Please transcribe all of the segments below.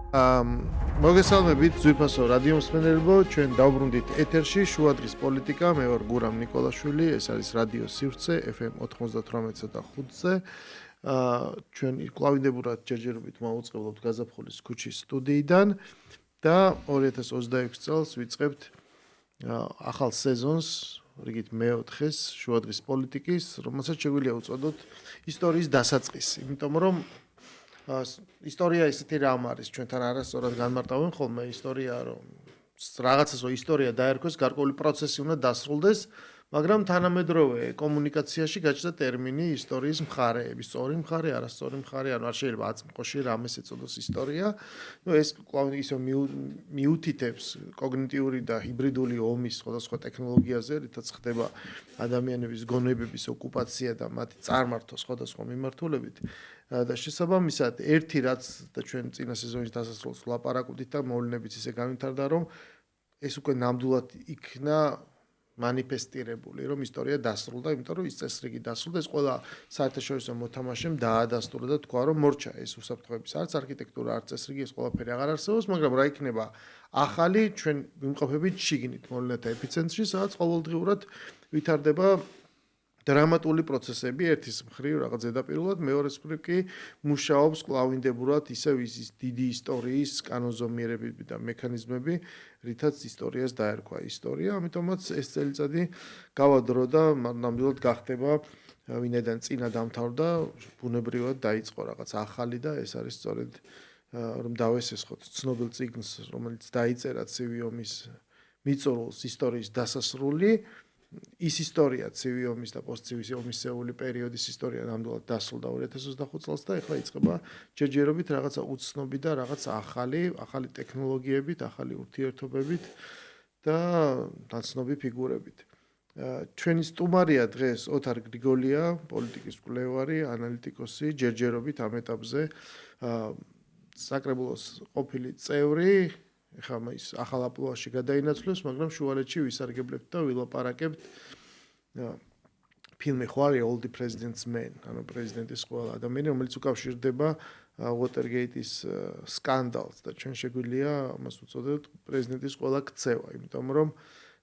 მოგესალმებით ძვირფასო რადიო მსმენელებო, ჩვენ დავბრუნდით ეთერში შუადღის პოლიტიკა, მე ვარ გურამ ნიკოლაშვილი, ეს არის რადიო სივრცე FM 98.5-ზე. ჩვენ კლავინდებურად ჯერჯერობით მოვუწყებლობთ გაზაფხულის ქუჩის სტუდიიდან და 2026 წელს ვიწყებთ ახალ სეზონს, რიგით მეოთხეს შუადღის პოლიტიკის, რომელსაც შეგვიძლია უწოდოთ ისტორიის დასაწყისი, იმიტომ რომ ისტორია ისეთი რამ არის ჩვენთან არასწორად განმარტავენ ხოლმე ისტორია რომ რაღაცასო ისტორია დაერქვეს გარკვეული პროცესი უნდა დასრულდეს მაგრამ თანამედროვე კომუნიკაციაში გაჩნდა ტერმინი ისტორიის მხარეები სწორი მხარე არასწორი მხარე ანუ არ შეიძლება აწმყოში რამეს ეწოდოს ისტორია ნუ ეს კვლავ ისე მიუთითებს კოგნიტიური და ჰიბრიდული ომის სხვადასხვა ტექნოლოგიაზე რითაც ხდება ადამიანების გონებების ოკუპაცია და მათი წარმართვა სხვადასხვა მიმართულებით და შესაბამისად ერთი რაც და ჩვენ წინა სეზონის დასასრულს ვლაპარაკობდით და მოვლენებიც ისე განვითარდა რომ ეს უკვე ნამდვილად იქნა манифестირებული რომ ისტორია დასრულდა, იმიტომ რომ ის წესრიგი დასრულდა, ეს ყველა საერთაშორისო მოთამაშემ დაადასტურა და თქვა რომ მორჩა ეს უსაფრთხოების არც არქიტექტურა, არც წესრიგი ეს ყველაფერი აღარ არსებობს, მაგრამ რა იქნება ახალი ჩვენ ვიმყოფებით შიგნით მოვლენათა ეპიცენტრში, სადაც ყოველდღიურად ვითარდება დრამატული პროცესები ერთის მხრივ რაღაც ზედაპირულად, მეორეს მხრივ კი მუშაობს კლავინდებურად ისევ ის დიდი ისტორიის კანონზომიერებები და მექანიზმები, რითაც ისტორიას დაერქვა ისტორია, ამიტომაც ეს წელიწადი გავადრო და ნამდვილად გახდება ვინაიდან წინა დამთავრდა, ბუნებრივად დაიწყო რაღაც ახალი და ეს არის სწორედ რომ დავესესხოთ ცნობილ წიგნს, რომელიც დაიწერა ცივი ომის მიწურულს ისტორიის დასასრული ის ისტორია ცივი ომის და პოსტცივი ომისეული პერიოდის ისტორია ნამდვილად დასრულდა 2025 წელს და ეხლა იწყება ჯერჯერობით რაღაცა უცნობი და რაღაც ახალი ტექნოლოგიებით, ახალი ურთიერთობებით და ნაცნობი ფიგურებით. ჩვენი სტუმარია დღეს ოთარ გრიგოლია, პოლიტიკის მკვლევარი, ანალიტიკოსი, ჯერჯერობით ამ ეტაპზე საკრებულოს ყოფილი წევრი ეხლა ის ახალ აპლუაში გადაინაცვლეს, მაგრამ შუალედში ვისარგებლებთ და ვილაპარაკებთ ფილმი ხوارი All the President's Men, ანუ პრეზიდენტის ყველა ადამიანი, რომელიც უკავშირდება Watergate-ის სკანდალს და ჩვენ შეგვიძლია ამას უწოდოთ პრეზიდენტის ყველა ქცევა, იმიტომ რომ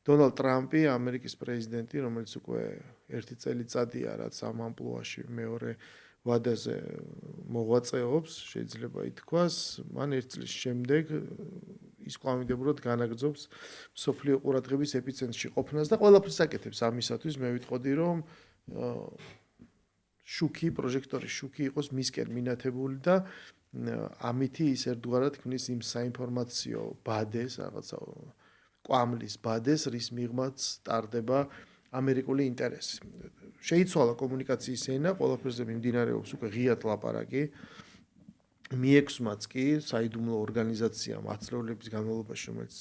დონალდ ტრამპი, ამერიკის პრეზიდენტი, რომელიც უკვე ერთი წელიწადია, რაც ამ ამპლუაში მეორე ვადაზე მოღვაწეობს, შეიძლება ითქვას, მან ერთ წლის შემდეგ ის კლავინდებურად განაგრძობს მსოფლიო ყურადღების ეპიცენტრში ყოფნას და ყველაფერს აკეთებს ამისათვის მე ვიტყოდი რომ პროჟექტორის შუქი იყოს მისკენ მინათებული და ამითი ის ერთგვარად ქმნის იმ საინფორმაციო ბადეს, რაღაცა კვამლის ბადეს, რის მიღმაც ტარდება ამერიკული ინტერესი. შეიცვალა კომუნიკაციის ენა, ყველაფერზე მიმდინარეობს უკვე ღიად ლაპარაკი. მიექვსმაც კი საიდუმლო ორგანიზაციამ ათწლეულების განმავლობაში, რომელიც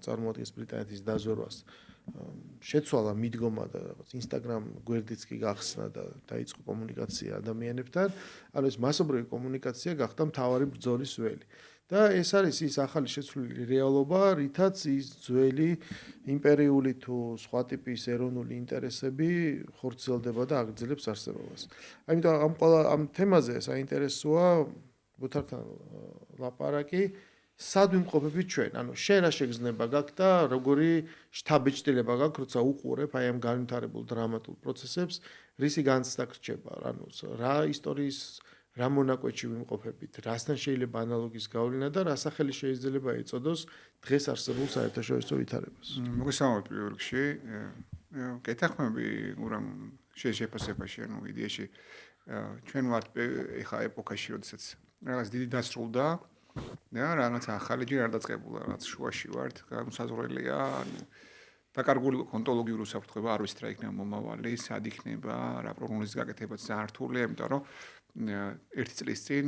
წარმოადგენს ბრიტანეთის დაზვერვას, შეცვალა მიდგომა და რაღაც Instagram გვერდიც კი გახსნა და დაიწყო კომუნიკაცია ადამიანებთან. ანუ ეს მასობრივი კომუნიკაცია გახდა მთავარი ბრძოლის ველი. და ეს არის ის ახალი შეცვლილი რეალობა, რითაც ის ძველი იმპერიული თუ სხვა ტიპის ეროვნული ინტერესები ხორციელდება და აგრძელებს არსებობას. ამიტომ ამ თემაზე საინტერესოა ვუთართან ლაპარაკი სად ვიმყოფებით ჩვენ, ანუ შენ რა შეგრძნება გაქვს და როგორი შთაბეჭდილება გაქვს, როცა უყურებ აი ამ განვითარებულ დრამატულ პროცესებს, რისი განცდა გრჩება, ანუ რა ისტორიის რა მონაკვეთში ვიმყოფებით, რასთან შეიძლება ანალოგის გავლენა და რა სახელი შეიძლება ეწოდოს დღეს არსებულ საერთაშორისო ვითარებას. მოგესალმებით პირველ რიგში. კეთახმები ურამ შეფასებაში, ანუ იდეაში ჩვენ ვართ ეხა ეპოქაში, როდესაც რაღაც დიდი დასრულდა და რაღაც ახალი ჯერ არ დაწყებულა, რაღაც შუაში ვართ, განსაზღვრელია, ანუ დაკარგული ონტოლოგიური უსაფრთხოება არ ვიცით რა იქნება მომავალი, სად იქნება, რა პროგნოზის გაკეთებაც ძალიან რთულია, იმიტომ რომ ერთი წლის წინ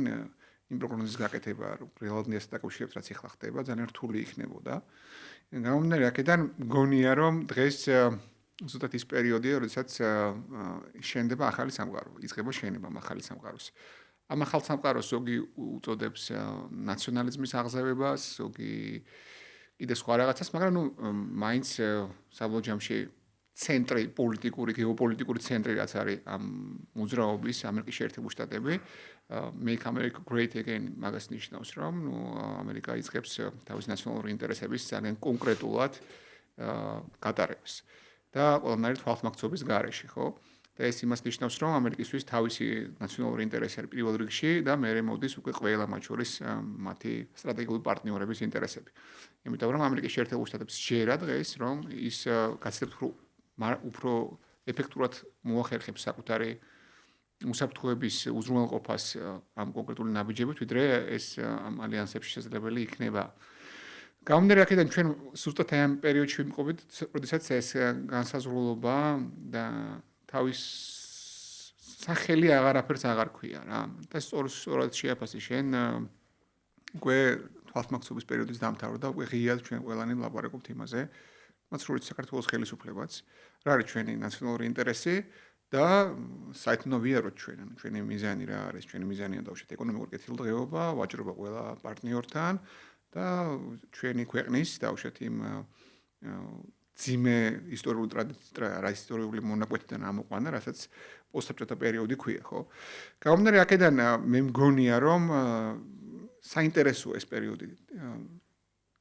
იმ პროგნოზის გაკეთება რეალობასთან დაკავშირებით რაც ახლა ხდება, ძალიან რთული იქნებოდა. გამომდინარე აქედან მგონია რომ დღეს ზუსტად ის პერიოდია, როდესაც შენდება ახალი სამყარო, იწყება შენება ახალი სამყაროს. ამ ახალ სამყაროს ზოგი უწოდებს ნაციონალიზმის აღზევებას, ზოგი კიდე სხვა რაღაცას, მაგრამ ნუ მაინც საბოლოო ჯამში ცენტრი, პოლიტიკური, გეოპოლიტიკური ცენტრი რაც არის ამ მოძრაობის ამერიკის შეერთებული შტატები, Make America Great Again მაგას ნიშნავს, რომ ამერიკა იწყებს თავის ნაციონალური ინტერესების ძალიან კონკრეტულად გატარებას და ყველანაირი თვალთმაქცობის გარეშე, ხო? და ეს იმას ნიშნავს, რომ ამერიკისთვის თავისი ნაციონალური ინტერესი არის პირველ რიგში და მერე მოდის უკვე ყველა მათ შორის მათი სტრატეგიული პარტნიორების ინტერესები. იმიტომ რომ ამერიკის შეერთებულ შტატებს შეერა დღეს, რომ ის გაცილებით უფრო ეფექტურად მოახერხებს საკუთარი უსაფრთხოების უზრუნველყოფას ამ კონკრეტული ნაბიჯებით, ვიდრე ეს ამ ალიანსებში შესაძლებელი იქნება. გამომდინარე აქედან ჩვენ ზუსტად ამ პერიოდში ვიმყოფებით, როდესაც ეს განსაზღვრულობა და თავის სახელი აღარაფერს აღარ ქვია რა. და სწორად შეაფასე შენ უკვე თვალთმაქცობის პერიოდის დამთავრდა, უკვე ღიად ჩვენ ყველანი ვლაპარაკობთ იმაზე, მათ შორის საქართველოს ხელისუფლებაც, რა არის ჩვენი ნაციონალური ინტერესი და საერთოდ ვიაროთ ჩვენ, ანუ ჩვენი მიზანი რა არის, ჩვენი მიზანია დავუშვათ ეკონომიკური კეთილდღეობა, ვაჭრობა ყველა პარტნიორთან და ჩვენი ქვეყნის დავუშვათ იმ ძიმე ისტორიული მონაკვეთიდან ამოყვანა, რასაც პოსტსაბჭოთა პერიოდი ქვია, ხო? გამომდინარე აქედან მე მგონია, რომ საინტერესო ეს პერიოდი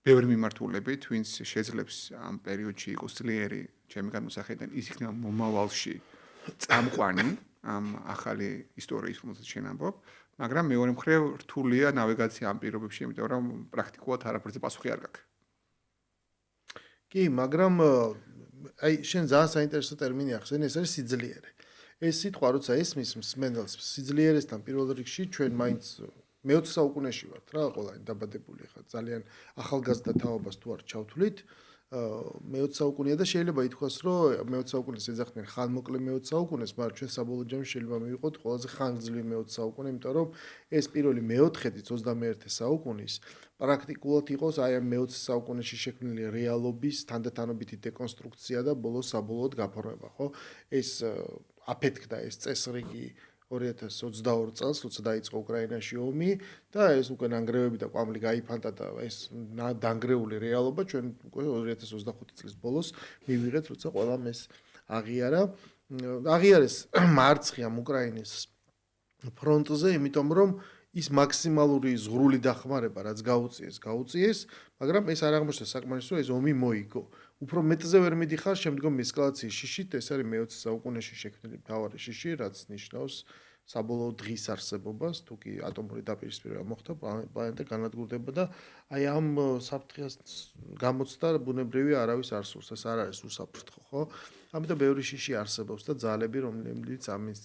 ბევრი მიმართულებით, ვინც შეძლებს ამ პერიოდში იყოს ძლიერი, ჩემი განმოსახედიდან, ის იქნება მომავალში წამყვანი ამ ახალი ისტორიის, რომელსაც შენ ამბობ, მაგრამ მეორე მხრივ რთულია ნავიგაცია ამ პირობებში, იმიტომ რომ პრაქტიკულად არაფერზე პასუხი არ გაქვს. კი, მაგრამ აი შენ ძალიან საინტერესო ტერმინი ახსენე, ეს არის სიძლიერე. ეს სიტყვა როცა ესმის მსმენელს სიძლიერესთან პირველ რიგში ჩვენ მაინც მე-20 საუკუნეში ვართ რა, ყველანი დაბადებული ხარ, ძალიან ახალგაზრდა თაობას თუ არ ჩავთვლით, მე-20 საუკუნეა და შეიძლება ითქვას, რომ მე-20 საუკუნეს ეძახდნენ ხანმოკლე მე-20 საუკუნეს, მაგრამ ჩვენ საბოლოო ჯამში შეიძლება მივიღოთ ყველაზე ხანგრძლივი მე-20 საუკუნე, იმიტომ რომ ეს პირველი მე-4-ით 21 საუკუნის პრაქტიკულად იყოს აი ამ მე-20 საუკუნეში შექმნილი რეალობის თანდათანობითი დეკონსტრუქცია და ბოლოს საბოლოოდ გაფორმება, ხო? ეს აფეთქდა ეს წესრიგი 2022 წელს, როცა დაიწყო უკრაინაში ომი და ეს უკვე ნანგრევები და კვამლი გაიფანტა და ეს დანგრეული რეალობა ჩვენ უკვე 2025 წლის ბოლოს მივიღეთ, როცა ყველამ ეს აღიარეს მარცხი ამ უკრაინის ფრონტზე, იმიტომ რომ ის მაქსიმალური ზღვრული დახმარება რაც გაუწიეს, მაგრამ ეს არ აღმოჩნდა საკმარისი, რომ ეს ომი მოიგო. უფრო მეტზე ვერ მიდიხარ შემდგომ ესკალაციის შიშით, ეს არის მე-20 საუკუნეში შექმნილი მთავარი შიში, რაც ნიშნავს საბოლოო დღის არსებობას, თუ კი ატომური დაპირისპირება მოხდა, პლანეტა განადგურდება და აი ამ საფრთხეს გამოცდა ბუნებრივი არავის არ სურს, ეს არ არის უსაფრთხო, ხო? ამიტომ ბევრი შიში არსებობს და ძალები, რომლებიც ამის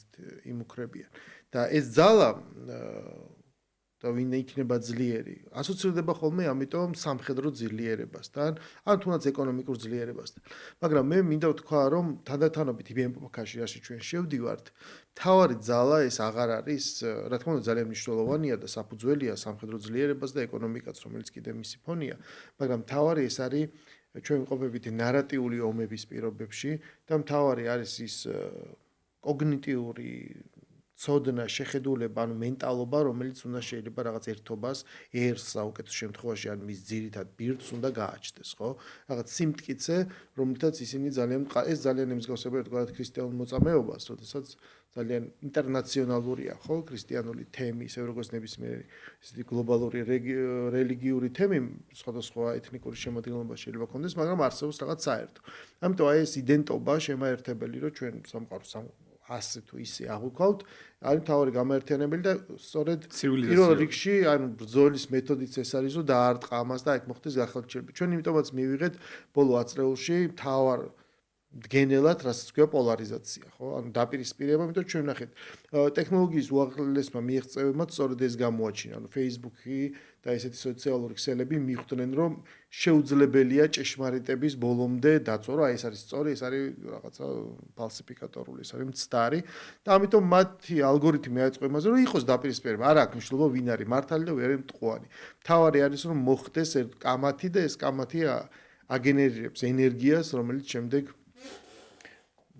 იმუქრებიან. და ეს ძალა და ვინ იქნება ძლიერი, ასოცირდება ხოლმე ამიტომ სამხედრო ძლიერებასთან, ან თუნდაც ეკონომიკურ ძლიერებასთან. მაგრამ მე მინდა ვთქვა, რომ თანდათანობით იმ ეპოქაში, რაში ჩვენ შევდივართ, მთავარი ძალა ეს აღარ არის, რა თქმა უნდა, ძალიან მნიშვნელოვანია და საფუძველია სამხედრო ძლიერებას და ეკონომიკაც, რომელიც კიდე მისი ფონია, მაგრამ მთავარი ეს არის ჩვენ ვიყოფებით ნარატიული ომების პირობებში და მთავარი არის ის კოგნიტიური ცოდნა, შეხედულება, ანუ მენტალობა, რომელიც უნდა შეიძლება რაღაც ერთობას, ერს საუკეთესო შემთხვევაში ან მის ძირითად ბირთვს უნდა გააჩნდეს, ხო? რაღაც სიმტკიცე, რომლითაც ისინი ეს ძალიან ემსგავსება ერთგვარად ქრისტიანულ მოწამეობას, როდესაც ძალიან ინტერნაციონალურია, ხო? ქრისტიანული თემი, ისე როგორც ნებისმიერი ისეთი გლობალური რელიგიური თემი, სხვადასხვა ეთნიკური შემადგენლობა შეიძლება ქონდეს, მაგრამ არსებობს რაღაც საერთო. ამიტომ აი ეს იდენტობა შემაერთებელი, რომ ჩვენ სამყაროს ასე თუ ისე აღვქვათ, არის მთავარი გამაერთიანებელი და სწორედ პირველ რიგში, ანუ ბრძოლის მეთოდიც ეს არის, რომ დაარტყა ამას და აქ მოხდეს გახალჩება. ჩვენ იმიტომაც მივიღეთ ბოლო აწრეულში მთავარ დგენელად, რასაც ქვია პოლარიზაცია, ხო? ანუ დაპირისპირება, იმიტომ ჩვენ ნახეთ, ტექნოლოგიის უაღრესმა მიიღწევებმა სწორედ ეს გამოაჩინა, ანუ Facebook-ი და ესეთი სოციალური ქსელები მიხვდნენ, რომ შეუძლებელია ჭეშმარიტების ბოლომდე დაწოვა, ეს არის სწორი, ეს არის რაღაცა ფალსიფიკატორული, ეს არის მცდარი და ამიტომ მათი ალგორითმი აიწყო იმაზე, რომ იყოს დაპირისპირება, არ აქვს მნიშვნელობა ვინ არის მართალი და ვინ არის მტყუარი. მთავარი არის, რომ მოხდეს კამათი და ეს კამათი აგენერირებს ენერგიას, რომელიც შემდეგ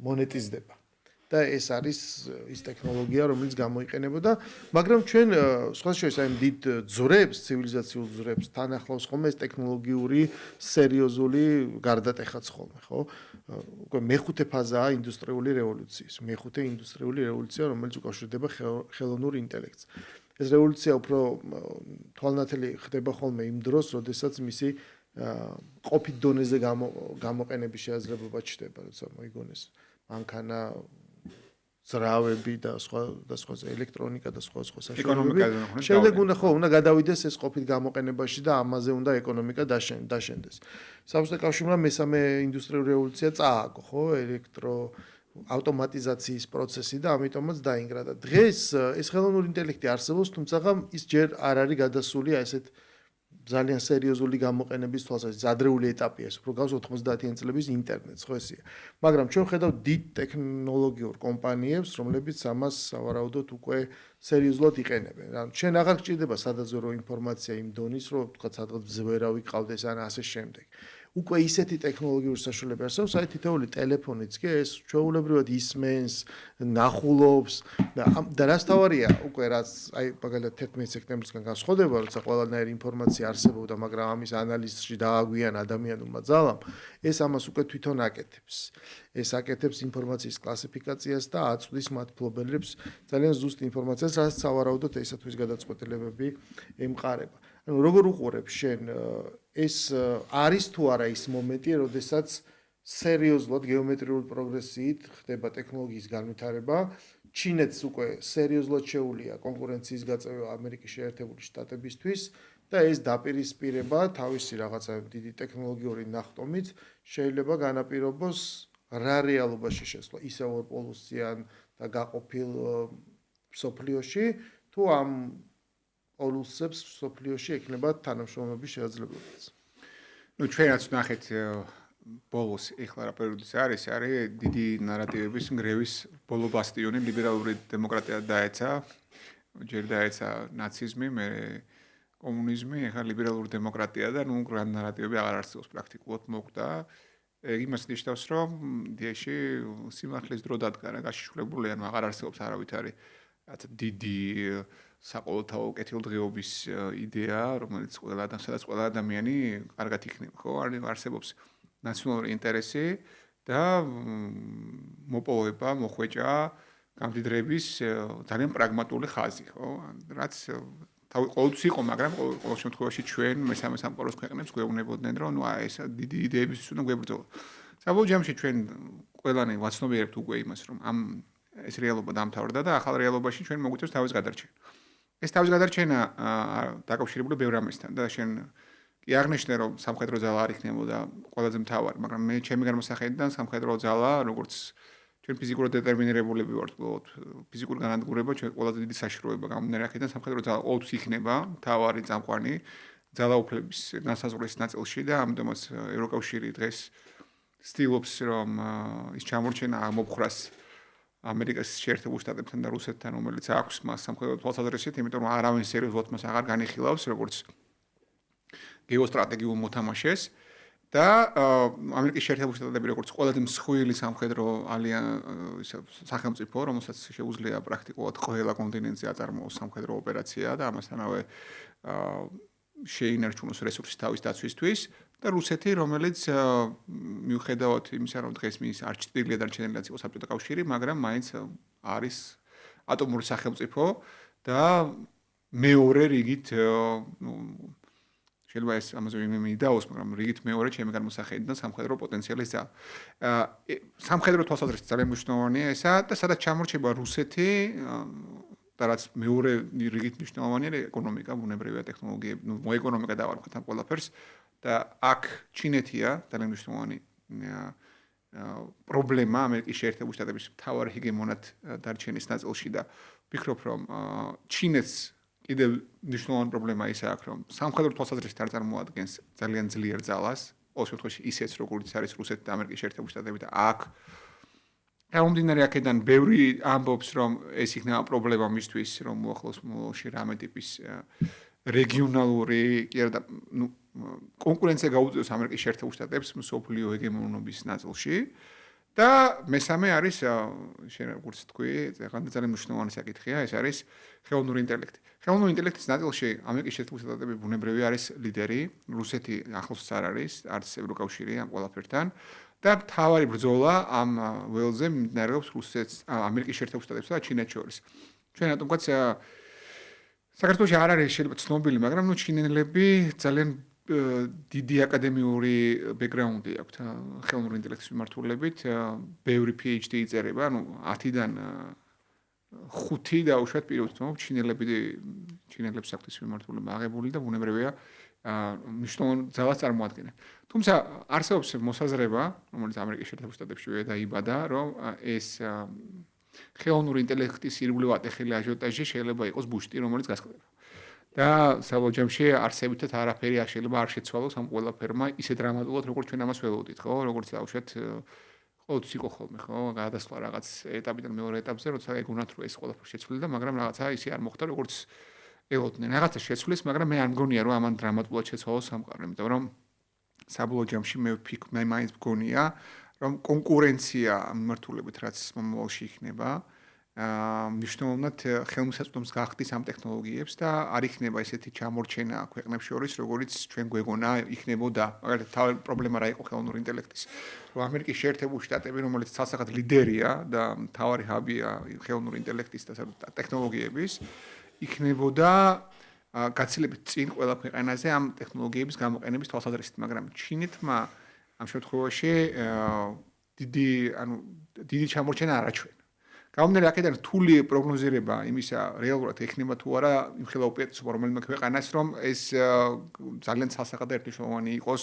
მონეტიზდება. და ეს არის ის ტექნოლოგია, რომელიც გამოიყენებოდა, მაგრამ ჩვენ სხვა შორის აი დიდ ძვრებს, ცივილიზაციულ ძვრებს თან ახლავს ხოლმე ეს ტექნოლოგიური სერიოზული გარდატეხაც ხოლმე, ხო? უკვე მეხუთე ფაზაა ინდუსტრიული რევოლუციის, მეხუთე ინდუსტრიული რევოლუცია, რომელიც უკავშირდება ხელოვნურ ინტელექტს. ეს რევოლუცია უფრო თვალნათელი ხდება ხოლმე იმ დროს, როდესაც მისი ყოფით დონეზე გამოყენების შესაძლებლობა ჩნდება, როცა მოიგონეს მანქანა, ძრავები და სხვა ელექტრონიკა და სხვა საშუალებები. შემდეგ უნდა გადავიდეს ეს ყოფით გამოყენებაში და ამაზე უნდა ეკონომიკა დაშენდეს. საბჭოთა კავშირმა მესამე ინდუსტრიული რევოლუცია წააგო, ხო, ავტომატიზაციის პროცესი და ამიტომაც დაინგრა და დღეს ეს ხელოვნური ინტელექტი არსებობს, თუმცა ის ჯერ არ არის გადასული ასეთ ძალიან სერიოზული გამოყენების თვალსაზრისით, ადრეული ეტაპია ეს, უფრო გავს 90-იან წლების ინტერნეტს, ხო ესეა. მაგრამ ჩვენ ხედავთ დიდ ტექნოლოგიურ კომპანიებს, რომლებიც ამას სავარაუდოდ უკვე სერიოზულად იყენებენ. ანუ ჩვენ აღარ გჭირდება სადაზვერო ინფორმაცია იმ დონის, რომ თქვა სადღაც ზვერავი ყავდეს ან ასე შემდეგ. უკვე ისეთი ტექნოლოგიური საშუალებები არსებობს, აი თითოეული ტელეფონიც კი ეს ჩვეულებრივად ისმენს, ნახულობს და რაც თავარია, უკვე რაც აი მაგალითად 11 სექტემბრისგან განსხვავდება, როცა ყველანაირი ინფორმაცია არსებობდა, მაგრამ ამის ანალიზში დააგვიან ადამიანურმა ძალამ, ეს ამას უკვე თვითონ აკეთებს. ეს აკეთებს ინფორმაციის კლასიფიკაციას და აწვდის მათ ფლობელებს ძალიან ზუსტ ინფორმაციას, რაც სავარაუდოდ ესათვის გადაწყვეტილებები ემყარება. ანუ როგორ უყურებ შენ ეს არის თუ არა ის მომენტი, როდესაც სერიოზულად გეომეტრიული პროგრესიით ხდება ტექნოლოგიის განვითარება, ჩინეთს უკვე სერიოზულად შეუძლია კონკურენციის გაწევა ამერიკის შეერთებული შტატებისთვის და ეს დაპირისპირება თავისი რაღაცა დიდი ტექნოლოგიური ნახტომით შეიძლება განაპირობოს რა რეალობაში შესვლა ისევ ორპოლუსიან და გაყოფილ სოფლიოში თუ ამ პოლუსებს სოფლიოში ექნება თანამშრომლობის შესაძლებლობაც. ნუ ჩვენ რაც ნახეთ ბოლოს ეხლა რა პერიოდის არის დიდი ნარატივების ნგრევის ბოლო ბასტიონი ლიბერალური დემოკრატია დაეცა, ჯერ დაეცა ნაციზმი, მე კომუნიზმი, ეხლა ლიბერალური დემოკრატია და ნუ გრანდ ნარატივები აღარ არსებობს პრაქტიკულად მოკვდა. იმას ნიშნავს, რომ დიაში სიმართლის დრო დადგა, გაშიშვლებული, ანუ აღარ არსებობს არავითარი რაც დიდი საყოველთაო კეთილდღეობის იდეა, რომელიც სადაც ყველა ადამიანი კარგად იქნება, ხო? არსებობს ნაციონალური ინტერესი და მოპოვება, მოხვეჭა, გამდიდრების ძალიან პრაგმატული ხაზი, ხო? რაც ყოველთვის იყო, მაგრამ ყოველ შემთხვევაში ჩვენ მესამე სამყაროს ქვეყნებს გვეუბნებოდნენ, რომ ნუ ეს დიდი იდეებისთვის უნდა გვებრძოლო. საბოლოო ჯამში ჩვენ ყველანი ვაცნობიერებთ უკვე იმას, რომ ეს რეალობა დამთავრდა და ახალ რეალობაში ჩვენ მოგვიწევს თავის გადარჩენა. ეს თავის გადარჩენა დაკავშირებული ბევრ ამასთან და შენ კი აღნიშნე რომ სამხედრო ძალა არ იქნებოდა ყველაზე მთავარი, მაგრამ მე ჩემი განმოსახედიდან სამხედრო ძალა, როგორც ჩვენ ფიზიკურად დეტერმინირებულები ვართ, ფიზიკურ განადგურება ჩვენ ყველაზე დიდი საშიშროება გამომდინარე აქედან სამხედრო ძალა ყოველთვის იქნება მთავარი წამყვანი ძალაუფლების განსაზღვრის ნაწილში და ამიტომაც ევროკავშირი დღეს ცდილობს რომ ის ჩამორჩენა ამოფხრას ამერიკის შეერთებულ შტატებთან და რუსეთთან, რომელიც აქვს მას სამხედრო თვალსაზრისით, იმიტომ რომ არავინ სერიოზულად მას აღარ განიხილავს, როგორც გეოსტრატეგიულ მოთამაშეს და ამერიკის შეერთებულ შტატები როგორც ყველაზე მსხვილი სამხედრო სახელმწიფო, რომელსაც შეუძლია პრაქტიკულად ყველა კონტინენტზე აწარმოოს სამხედრო ოპერაცია და ამასთანავე შეინარჩუნოს რესურსი თავის დაცვისთვის და რუსეთი, რომელიც მიუხედავად იმისა, რომ დღეს მის არ ჭრილია დარჩენილიც იყო საბჭოთა კავშირი, მაგრამ მაინც არის ატომური სახელმწიფო და მეორე რიგით, შეიძლება ეს ამაზე მიდაოს, მაგრამ რიგით მეორე ჩემი განმოსახედიდან სამხედრო პოტენციალის ძალა. სამხედრო თვალსაზრისით ძალიან მნიშვნელოვანია ესა და სადაც ჩამორჩება რუსეთი და რაც მეორე რიგით მნიშვნელოვანია ეკონომიკა, ბუნებრივია ტექნოლოგიები, მოეკონომიკა დავარქვათ ამ ყველაფერს და აქ ჩინეთია ძალიან მნიშვნელოვანი პრობლემა ამერიკის შეერთებულ შტატების მთავარი ჰეგემონად დარჩენის ნაწილში და ვფიქრობ რომ ჩინეთს კიდევ მნიშვნელოვანი პრობლემა ის აქვს რომ სამხედრო თვალსაზრისით არ წარმოადგენს ძალიან ძლიერ ძალას, ყოველ შემთხვევაში ისეც როგორც არის რუსეთი და ამერიკის შეერთებული შტატები და აქ გამომდინარე აქედან ბევრი ამბობს რომ ეს იქნება პრობლემა მისთვის რომ მოახლოს მოვლენში რამე ტიპის რეგიონალური კი არა და კონკურენცია გაუწევს ამერიკის შეერთებულ შტატებს მსოფლიო ჰეგემონობის ნაწილში და მესამე არის შენ როგორც თქვი, ძალიან მნიშვნელოვანი საკითხია, ეს არის ხელოვნური ინტელექტი. ხელოვნური ინტელექტის ნაწილში ამერიკის შეერთებული შტატები ბუნებრივი არის ლიდერი, რუსეთი ახლოს არ არის, არც ევროკავშირი ამ ყველაფერთან და მთავარი ბრძოლა ამ ველზე მიმდინარეობს რუსეთს, ამერიკის შეერთებულ შტატებსა და ჩინეთს შორის. ჩვენ რატომღაც საქართველოში არ არის შეიძლება ცნობილი, მაგრამ ჩინელები ძალიან დიდი აკადემიური ბექგრაუნდი აქვთ ხელოვნური ინტელექტის მიმართულებით, ბევრი PhD იწერება, 10-დან 5 დაუშვათ პირობთ, ჩინელებს აქვს მიმართულება აღებული და ბუნებრივია მნიშვნელოვან ძალას წარმოადგენენ. თუმცა არსებობს მოსაზრება, რომელიც ამერიკის შეერთებულ შტატებში დაიბადა, რომ ეს ხელოვნური ინტელექტის ირგვლივ ატეხილი აჟიოტაჟი შეიძლება იყოს ბუშტი, რომელიც გასკდება. და საბოლოო ჯამში არსებითად არაფერი არ შეიძლება არ შეცვალოს ამ ყველაფერმა ისე დრამატულად, როგორც ჩვენ ამას ველოდით, ხო? როგორც დავუშვათ ყოველთვის იყო ხოლმე, ხო? გადასვლა რაღაც ეტაპიდან მეორე ეტაპზე, როცა ეგონათ რომ ეს ყველაფერი შეცვლილდა, მაგრამ რაღაცა ისე არ მოხდა, როგორც ელოდნენ. რაღაცა შეცვლის, მაგრამ მე არ მგონია რომ ამან დრამატულად შეცვალოს სამყარო, იმიტომ რომ საბოლოო ჯამში მე მაინც მგონია, რომ კონკურენცია მიმართულებით რაც მომავალში იქნება, მნიშვნელოვნად ხელმისაწვდომს გახდის ამ ტექნოლოგიებს და არ იქნება ესეთი ჩამორჩენა ქვეყნებს შორის, როგორც ჩვენ გვეგონა იქნებოდა. მაგალითად, თავი პრობლემა რა იყო ხელოვნური ინტელექტის, რომ ამერიკის შეერთებული შტატები, რომელიც ცალსახად ლიდერია და მთავარი ჰაბია ხელოვნური ინტელექტის და ტექნოლოგიების, იქნებოდა გაცილებით წინ ყველა ქვეყანაზე ამ ტექნოლოგიების გამოყენების თვალსაზრისით, მაგრამ ჩინეთმა ამ შემთხვევაში დიდი ჩამორჩენა არ აჩვენა. გამომდინარე აქედან რთული პროგნოზირება იმისა რეალურად ექნება თუ არა იმ ხელა უპირატესობა რომელიმე ქვეყანას რომ ეს ძალიან ცალსახად ერთნიშნულოვანი იყოს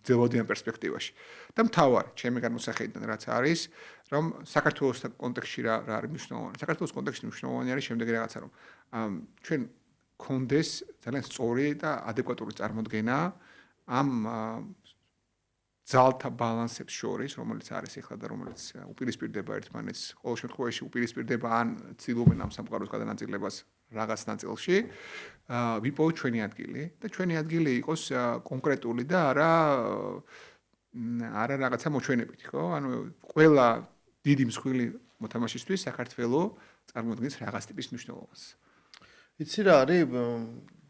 ძველადიან პერსპექტივაში. და მთავარი ჩემი განმოსახედიდან რაც არის რომ საქართველოს კონტექსტში რა არის მნიშვნელოვანი. საქართველოს კონტექსტში მნიშვნელოვანი არის შემდეგი რაღაცა რომ ჩვენ გქონდეს ძალიან სწორი და ადეკვატური წარმოდგენა ამ ძალთა ბალანსებს შორის, რომელიც არის ეხლა და რომელიც უპირისპირდება ერთმანეთს, ყოველ შემთხვევაში უპირისპირდება ან ცდილობენ ამ სამყაროს გადანაწილებას რაღაც ნაწილში, ვიპოვოთ ჩვენი ადგილი და ჩვენი ადგილი იყოს კონკრეტული და არა რაღაცა მოჩვენებითი, ხო? ანუ ყველა დიდი მსხვილი მოთამაშისთვის საქართველოს წარმოადგენს რაღაც ტიპის მნიშვნელობას. იცი რა არის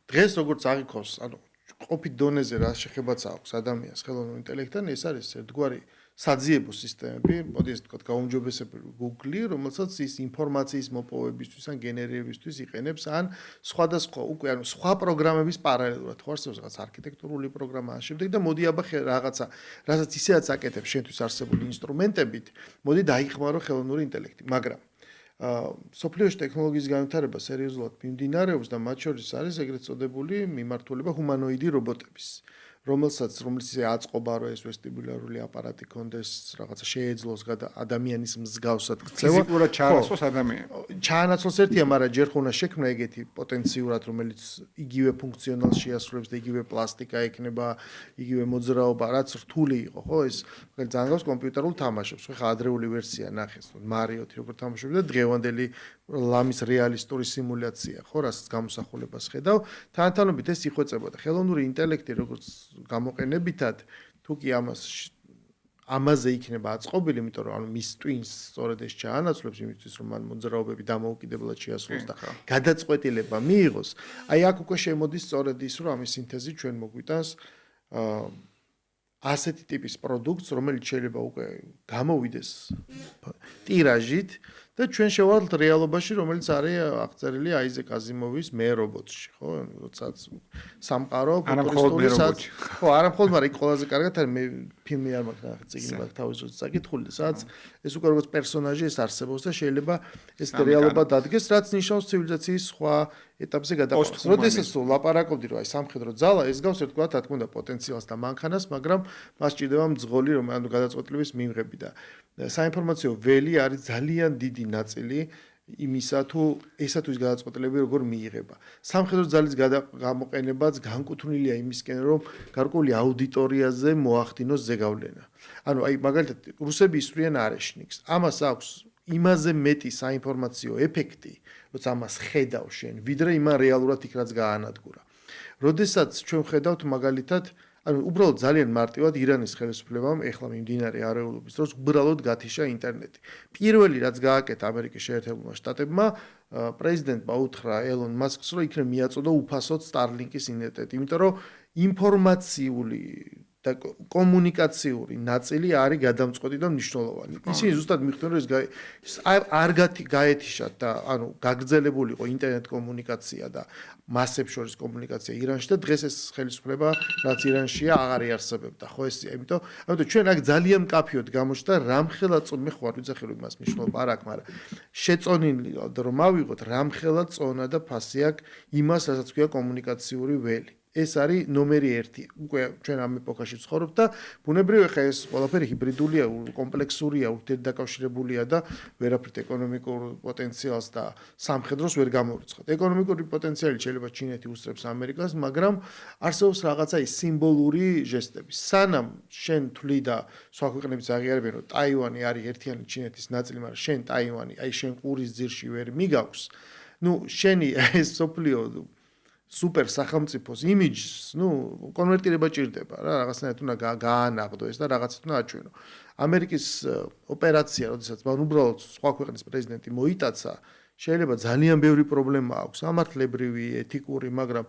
დღეს როგორც აღიქოს, ანუ ყოფით დონეზე რა შეხებაც აქვს ადამიანს ხელოვნურ ინტელექტთან, ეს არის ერთგვარი საძიებო სისტემები, მოდი ეს თქვა გაუმჯობესებელი Google, რომელსაც ის ინფორმაციის მოპოვებისთვის ან გენერირებისთვის იყენებს, ან სხვადასხვა უკვე ანუ სხვა პროგრამების პარალელურად, ხო არსებობს რაღაც არქიტექტურული პროგრამა ან შემდეგ და მოდი აბა რაღაცა, რასაც ისედაც აკეთებს შენთვის არსებული ინსტრუმენტებით, მოდი დაიხმარო ხელოვნური ინტელექტი, მაგრამ სოფლიოში ტექნოლოგიის განვითარება სერიოზულად მიმდინარეობს და მათ შორის არის ეგრეთ წოდებული მიმართულება ჰუმანოიდი რობოტების, რომელიც აწყობა რომ ეს ვესტიბულარული აპარატი კონდეს, რაღაცა შეეძლოს ადამიანის მსგავსად ქცევა. ფიზიკურად ჩაანაცვლოს ადამიანი. ჩაანაცვლოს ერთია, მაგრამ ჯერ ხომ უნდა შექმნა ეგეთი პოტენციურად, რომელიც იგივე ფუნქციონალს შეასრულებს და იგივე პლასტიკა ექნება, იგივე მოძრაობა, რაც რთული იყო, ხო? ეს ძალიან გავს კომპიუტერულ თამაშებს. ხო, ხა ადრეული ვერსია ნახეს, მარიოთი როგორ თამაშობდა და დღევანდელი ლამის რეალისტური სიმულაცია, ხო, რასაც გამოსახულებას ხედავ, თანათანობით ეს იხვეწებოდა. ხელოვნური ინტელექტი როგორც გამოყენებითად, თუ კი ამაზე იქნება აწყობილი, იმიტომ რომ ანუ მის ტვინს სწორედ ეს ჩაანაცვლებს იმისთვის, რომ მან მოძრაობები დამოუკიდებლად შეასრულოს და გადაწყვეტილება მიიღოს. აი აქ უკვე შემოდის სწორედ ის, რომ ამის სინთეზი ჩვენ მოგვიტანს ასეთი ტიპის პროდუქტს, რომელიც შეიძლება უკვე გამოვიდეს ტირაჟით და ჩვენ შევარდნით რეალობაში, რომელიც არის აღწერილი აიზეკ აზიმოვის მე რობოტში, ხო? როდესაც სამყარო ფუტურისტული, ხო, არა მხოლოდ, მაგრამ იქ ყველაზე კარგად არის მე ფილმი არ მაქვს წიგნი მაქვს თავის დროზე წაკითხული, სადაც ეს უკვე როგორც პერსონაჟი ეს არსებობს და შეიძლება ეს რეალობა დადგეს, რაც ნიშნავს ცივილიზაციის სხვა ეტაპზე გადაყვანას. როდესაც ლაპარაკობდი რომ აი სამხედრო ძალა ეს გავს ერთგვარად რა თქმა უნდა პოტენციალს და მანქანას, მაგრამ მას ჭირდება მძღოლი რომ ანუ გადაწყვეტილების მიღები და საინფორმაციო ველი არის ძალიან დიდი ნაწილი იმისა თუ ესათვის გადაწყვეტილები როგორ მიიღება. სამხედრო ძალის გამოყენებაც განკუთვნილია იმისკენ რომ გარკვეული აუდიტორიაზე მოახდინოს ზეგავლენა. ანუ აი მაგალითად რუსები ისვრიან არეშნიკს. ამას აქვს იმაზე მეტი საინფორმაციო ეფექტი, როცა ამას ხედავ შენ, ვიდრე იმან რეალურად იქ რაც გაანადგურა. როდესაც ჩვენ ხედავთ მაგალითად ანუ უბრალოდ ძალიან მარტივად ირანის ხელისუფლებამ ეხლა მიმდინარე არეულობის დროს უბრალოდ გათიშა ინტერნეტი. პირველი რაც გააკეთა ამერიკის შეერთებულმა შტატებმა, პრეზიდენტმა უთხრა ელონ მასკს, რომ იქნებ მიაწოდო უფასოდ Starlink-ის ინტერნეტი, იმიტომ რომ ინფორმაციული და კომუნიკაციური ნაწილი არის გადამწყვეტი და მნიშვნელოვანი. ისინი ზუსტად მიხვდნენ, რომ ეს არ გაეთიშათ და ანუ გაგრძელებული იყო ინტერნეტ კომუნიკაცია და მასებს შორის კომუნიკაცია ირანში და დღეს ეს ხელისუფლება რაც ირანშია აღარ იარსებებდა. ხო ესია, ამიტომ ჩვენ აქ ძალიან მკაფიოდ გამოჩნდა რამხელა მე ხო არ ვიცახი რომ იმას მნიშვნელობა არ აქვს, მაგრამ შეწონილი რომ ავიღოთ რამხელა წონა და ფასი აქვს იმას, რასაც ქვია კომუნიკაციური ველი. ეს არის ნომერი 1. უკვე ჩვენ ამ ეპოქაში ვცხოვრობთ და ბუნებრივია ხა ეს ყველაფერი ჰიბრიდულია, კომპლექსურია, ურთიერთდაკავშირებულია და ვერაფრით ეკონომიკურ პოტენციალს და სამხედროს ვერ გამორიცხავთ. ეკონომიკური პოტენციალი შეიძლება ჩინეთი უსწრებს ამერიკას, მაგრამ არსებობს რაღაცა ის სიმბოლური ჟესტები. სანამ შენ თვლი და სხვა ქვეყნებიც აღიარებენ, რომ ტაივანი არის ერთიანი ჩინეთის ნაწილი, მაგრამ შენ ტაივანი, აი შენ ყურის ძირში ვერ მიგავს, შენი ეს სოფლიო სუპერ სახელმწიფოს იმიჯს, კონვერტირება ჭირდება რა, რაღაცნაირად უნდა გაანაღდო ეს და რაღაცით უნდა აჩვენო. ამერიკის ოპერაცია, როდესაც მან უბრალოდ სხვა ქვეყნის პრეზიდენტი მოიტაცა, შეიძლება ძალიან ბევრი პრობლემა აქვს, სამართლებრივი, ეთიკური, მაგრამ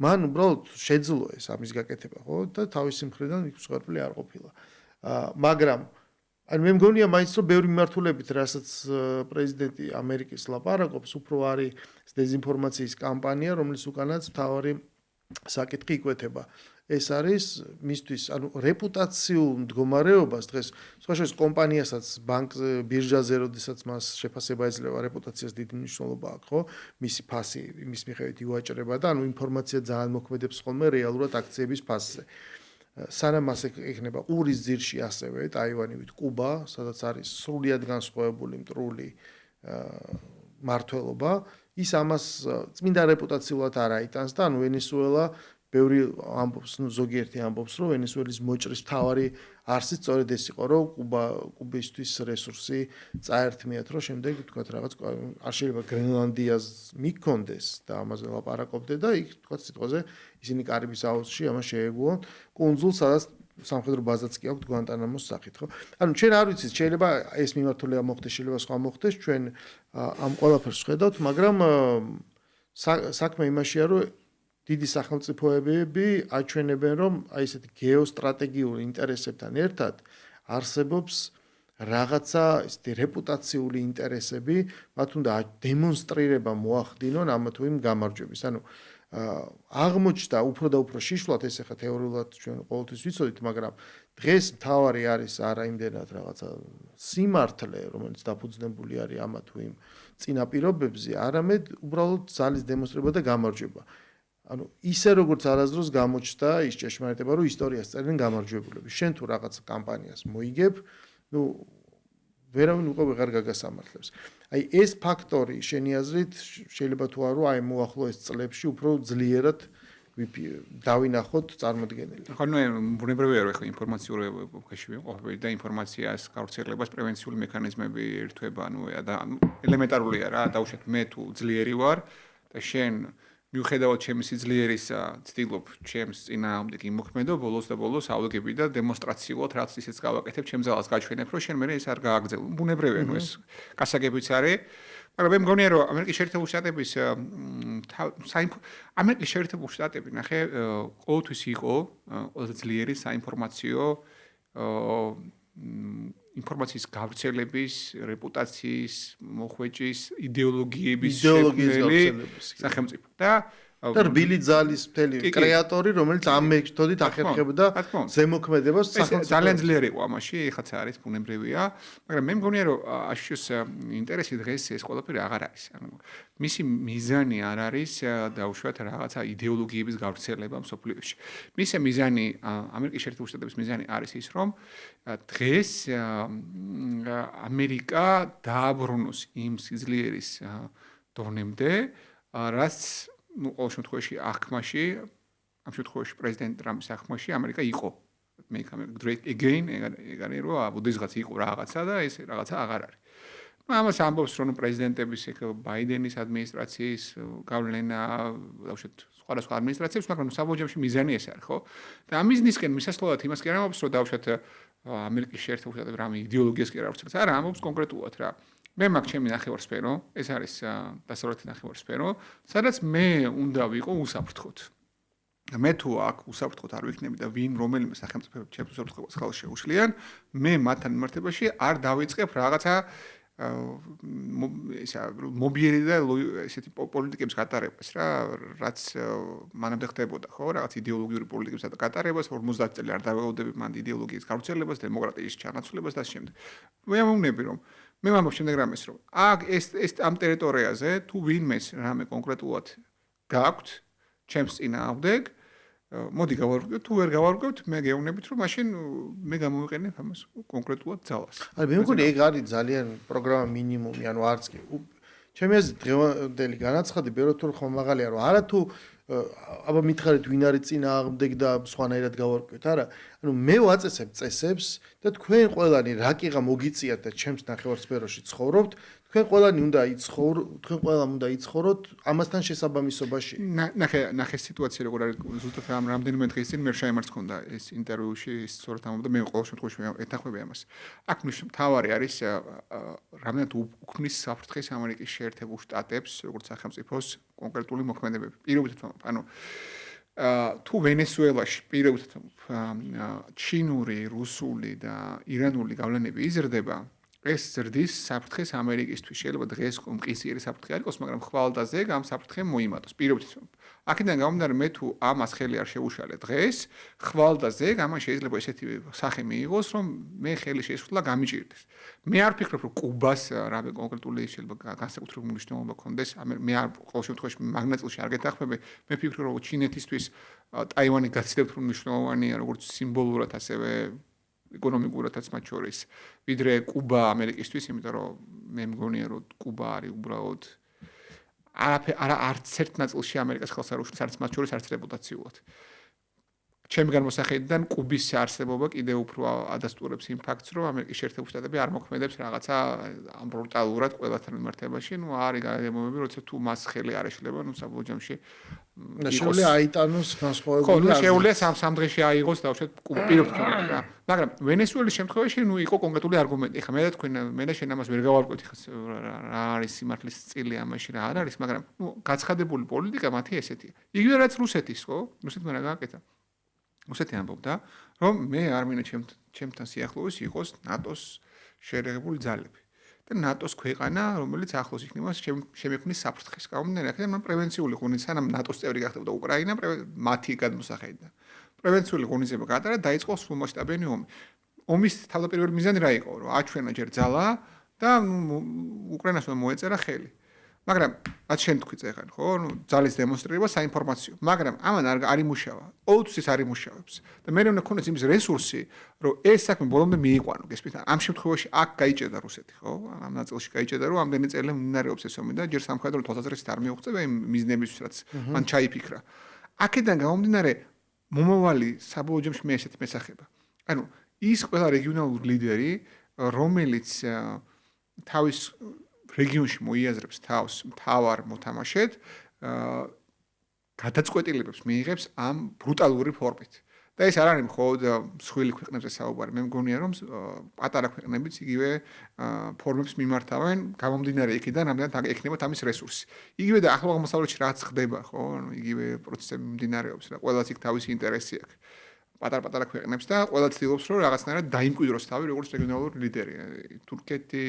მან უბრალოდ შეძლო ეს ამის გაკეთება, ხო? და თავისი მხრიდან იქ მსხვერპლი არ ყოფილა. მაგრამ ანუ მე მგონია მაინც რომ ბევრი მიმართულებით, რასაც პრეზიდენტი ამერიკის ლაპარაკობს, უფრო არის დეზინფორმაციის კამპანია, რომლის უკანაც მთავარი საკითხი იკვეთება. ეს არის მისთვის, ანუ რეპუტაციულ მდგომარეობას დღეს სხვა შორის კომპანიასაც ბანკზე, ბირჟაზე, როდესაც მას შეფასება ეძლევა, რეპუტაციას დიდი მნიშვნელობა აქვს, ხო? მისი ფასი იმის მიხედვით ივაჭრება და ანუ ინფორმაცია ძალიან მოქმედებს ხოლმე რეალურად აქციების ფასზე. სანამ მას ექნება ყურის ძირში ასევე ტაივანივით კუბა, სადაც არის სრულიად განსხვავებული მტრული მართლობა, ის ამას წმინდა რეპუტაციულად არ აიტანს და ანუ ვენესუელა ბევრი ამბობს, ზოგიერთი ამბობს, რომ ვენესუელის მოჭრის მთავარი არსი სწორედ ეს იყო, რომ კუბისთვის რესურსი წაერთმიათ, რომ შემდეგ თქვათ რაღაც არ შეიძლება გრენლანდიას მიქონდეს და ამაზე ლაპარაკობდე და იქ თქვათ სიტყვაზე ისინი კარიბის აუზში ამას შეეგუონ კუნძულ, სადაც სამხედრო ბაზაც კი აქვს გვანტანამოს სახით, ხო? ანუ ჩვენ არ ვიცით, შეიძლება ეს მიმართულება მოხდეს, შეიძლება სხვა მოხდეს, ჩვენ ამ ყველაფერს ხედავთ, მაგრამ საქმე იმაშია, რომ დიდი სახელმწიფოები აჩვენებენ, რომ აი ესეთი გეოსტრატეგიული ინტერესებთან ერთად არსებობს რაღაცა ესეთი რეპუტაციული ინტერესები, მათ უნდა დემონსტრირება მოახდინონ ამა თუ იმ გამარჯვების. ანუ აღმოჩნდა უფრო და უფრო შიშვლად ეს ახლა თეორიულად ჩვენ ყოველთვის ვიცოდით, მაგრამ დღეს მთავარი არის არა იმდენად რაღაცა სიმართლე, რომელიც დაფუძნებული არის ამა თუ იმ წინაპირობებზე, არამედ უბრალოდ ძალის დემონსტრირება და გამარჯვება. ანუ ისე როგორც არასდროს გამოჩნდა ის ჭეშმარიტება, რომ ისტორიას წერენ გამარჯვებულები. შენ თუ რაღაც კამპანიას მოიგებ, ვერავინ უკვე ვეღარ გაგასამართლებს. აი ეს ფაქტორი შენი აზრით შეიძლება თუ არა აი მოახლოეს წლებში უფრო ძლიერად დავინახოთ წარმოდგენილი. ხო, ბუნებრივია რომ ახლა ინფორმაციური ეპოქაში ვიყავით და ინფორმაციას გავრცელებას პრევენციული მექანიზმები ერთვება, ელემენტარულია რა, დაუშვათ მე თუ ძლიერი ვარ და შენ მიუხედავად ჩემი სიძლიერისა, ცდილობ ჩემს წინააღმდეგ იმოქმედო, ბოლოს და ბოლოს ავდგები და დემონსტრაციულად რაც ისეც გავაკეთებ, ჩემ ძალას გაჩვენებ, რომ შენ მე ეს არ გააგრძელო. ბუნებრივია, ეს გასაგებიც არის. მაგრამ მე მგონია, რომ ამერიკის შეერთებული შტატების ამერიკის შეერთებული შტატები, ნახე, ყოველთვის იყო ყველაზე ძლიერი საინფორმაციო ინფორმაციის გავრცელების, რეპუტაციის, მოხვეჭის, იდეოლოგიების სახელმწიფო. და რბილი ძალის მთელი კრეატორი, რომელიც ამ მეთოდით ახერხებდა ზემოქმედებას სახელმწიფო. ძალიან ძლიერი იყო ამაში, ეხაც არის ბუნებრივია, მაგრამ მე მგონია, რომ აშშ-ის ინტერესი დღეს ეს ყველაფერი აღარ არის. ანუ მისი მიზანი არ არის დაუშვათ რაღაცა იდეოლოგიების გავრცელება მსოფლიოში. მისი მიზანი, ამერიკის შეერთებული შტატების მიზანი არის ის, რომ დღეს ამერიკა დააბრუნოს იმ სიძლიერის დონემდე, რაც ყოველ შემთხვევაში აღქმაში, ამ შემთხვევაში პრეზიდენტ ტრამპის აღქმაში ამერიკა იყო. Make America Great Again, ეგარი რომ აბუდეს იყო რაღაცა და ეს რაღაცა აღარ არის. ამას ამბობს რომ პრეზიდენტების ბაიდენის ადმინისტრაციის გავლენა, დავუშვათ სხვადასხვა ადმინისტრაციებს, მაგრამ საბოლოო ჯამში მიზანი ეს არის, ხო? და ამ მიზნისკენ მისასვლელად იმას კი არ ამბობს, რომ დავუშვათ ამერიკის შეერთებულ შტატებში რამე იდეოლოგიას კი არ აქვს, არა, ამბობს კონკრეტულად რა. მე მაქვს ჩემი ნახევარსფერო, ეს არის დასავლეთი ნახევარსფერო, სადაც მე უნდა ვიყო უსაფრთხოდ. მე თუ აქ უსაფრთხოდ არ ვიქნები და ვინ რომელიმე სახელმწიფოებს ჩემს უსაფრთხოებას ხალხს შეუშლიან, მე მათთან მიმართებაში არ დავიწყებ რაღაცა ისა მობიერი და ესეთი პოლიტიკების გატარებას რა, რაც მანამდე ხდებოდა, ხო, რაღაც იდეოლოგიური პოლიტიკების გატარებას, 50 წელი არ დაველოდები მან იდეოლოგიის გავრცელებას, დემოკრატიის ჩანაცვლებას და ამ შემდეგ. მე ამოვნები რომ მე ვამბობ შემდეგ რამეს რომ აქ ეს ამ ტერიტორიაზე თუ ვინმეს რამე კონკრეტულად გააქვთ ჩემს წინააღმდეგ მოდი გავარკვევთ თუ ვერ გავარკვევთ მე გეუბნებით რომ მაშინ მე გამოვიყენებ ამას კონკრეტულად ძალას. აი მე მგონი ეგ არის ძალიან პროგრამა მინიმუმი ანუ არც კი ჩემი აზრით დღევანდელი განაცხადი ბევრად თუ ხომ მაღალია რომ არა თუ აბა მითხარით ვინ არის წინააღმდეგ და სხვანაირად გავარკვევთ არა ანუ მე ვაწესებ წესებს და თქვენ ყველანი რა კიღა მოგიწიათ და ჩემს ნახევარსფეროში ცხოვრობთ თქვენ ყველანი უნდა იცხოვროთ ამასთან შესაბამისობაში. ნახე სიტუაცია როგორ არის ზუსტად რამდენიმე დღის წინ მე შეიმართ ხონდა ეს ინტერვიუში სწორად ამბობდა მე ყოველ შემთხვევაში ეთანხმები ამას. აქ მთავარი არის რამდენად უქმნის საფრთხეს ამერიკის შეერთებულ შტატებს როგორც სახელმწიფოს კონკრეტული მოქმედებები. პირობითად ანუ თუ ვენესუელაში პირობითად ჩინური, რუსული და ირანული გავლენები იზრდება ეს ზრდის საფრთხეს ამერიკისთვის შეიძლება დღეს მყისიერი საფრთხე არ იყოს, მაგრამ ხვალდაზე ამ საფრთხემ მოიმატოს. პირობითად აქედან გამომდინარე მე თუ ამას ხელი არ შეუშალე დღეს, ხვალდაზე ამან შეიძლება ესეთი სახე მიიღოს, რომ მე ხელი შეისხდლა გამიჭირდეს. მე არ ფიქრობ, რომ კუბას რამე კონკრეტული შეიძლება განსაკუთრებული მნიშვნელობა ჰქონდეს. მე არ ყოველ შემთხვევაში მაგნატილში არ გეთანხმები. მე ფიქრობ, რომ ჩინეთისთვის ტაივანი გაცილებით მნიშვნელოვანია, როგორც სიმბოლურად ასევე ეკონომიკურადაც მათ შორის, ვიდრე კუბა ამერიკისთვის, იმიტომ რომ მე მგონია რომ კუბა არის უბრალოდ არც ერთ ნაწილში ამერიკას ხელს არ უშლის, არც მათ შორის არც რეპუტაციულად. ჩემი განმოსახედიდან კუბის არსებობა კიდევ უფრო ადასტურებს იმ ფაქტს, რომ ამერიკის შეერთებული შტატები არ მოქმედებს რაღაცა ბრუტალურად ყველასთან მიმართებაში, ნუ არის გარემოებები, როცა თუ მას ხელი არ ეშლება, ნუ საბოლოო ჯამში შეუძლია აიტანოს განსხვავებული. ხო, ნუ შეუძლია სამ დღეში აიღოს დავუშვათ პირობითად რა. მაგრამ ვენესუელის შემთხვევაში ნუ იყო კონკრეტული არგუმენტი. ეხლა მე და თქვენ მე და შენ ამას ვერ გავარკვევთ, ეხლა რა არის სიმართლის წილი ამაში რა არ არის, მაგრამ ნუ გაცხადებული პოლიტიკა მათი ესეთია. იგივე რაც რუსეთის, ხო? რუსეთმა რა გააკეთა? რუსეთი ამბობდა, რომ მე არ მინდა ჩემთან სიახლოვეს იყოს ნატოს შეერაღებული ძალები. და ნატოს ქვეყანა, რომელიც ახლოს იქნება შემექმნის საფრთხეს. გამომდინარე, აქედან მან პრევენციული ღონისძიება, სანამ ნატოს წევრი გახდებოდა უკრაინა, მათი გადმოსახედიდან. პრევენციული ღონისძიება გაატარა, დაიწყო სრულმასშტაბიანი ომი. ომის თავდაპირველი მიზანი რა იყო? რომ აჩვენა ჯერ ძალა და უკრაინას მოეწერა ხელი. მაგრამ რაც შენ თქვი წეგან, ხო? ნუ ძალის დემონსტრირება საინფორმაციო. მაგრამ ამან არ იმუშავა. ყოველთვის ის არ იმუშავებს. და მე უნდა ქონდეს იმის რესურსი, რომ ეს საქმე ბოლომდე მიიყვანო. გესმით? ამ შემთხვევაში აქ გაიჭედა რუსეთი, ხო? ამ ნაწილში გაიჭედა, რომ ამდენი წელი მიმდინარეობს ეს ომი და ჯერ სამხედრო თვალსაზრისით არ მიუღწევა იმ მიზნებისთვის, რაც მან ჩაიფიქრა. აქედან გამომდინარე, მომავალი საბოლოო ჯამში მე ესეთი მესახება. ანუ ის ყველა რეგიონალური ლიდერი, რომელიც თავის რეგიონში მოიაზრებს თავს მთავარ მოთამაშედ, გადაწყვეტილებებს მიიღებს ამ ბრუტალური ფორმით. და ეს არ არის მხოლოდ მსხვილი ქვეყნებზე საუბარი. მე მგონია რომ პატარა ქვეყნებიც იგივე ფორმებს მიმართავენ, გამომდინარე იქიდან, რამდენად ექნებათ ამის რესურსი. იგივე და ახლო აღმოსავლეთში რაც ხდება, ხო? ანუ იგივე პროცესები მიმდინარეობს და ყველას იქ თავისი ინტერესი აქვს. პატარ-პატარა ქვეყნებს და ყველა ცდილობს რომ რაღაცნაირად დაიმკვიდროს თავი როგორც რეგიონალური ლიდერი. თურქეთი,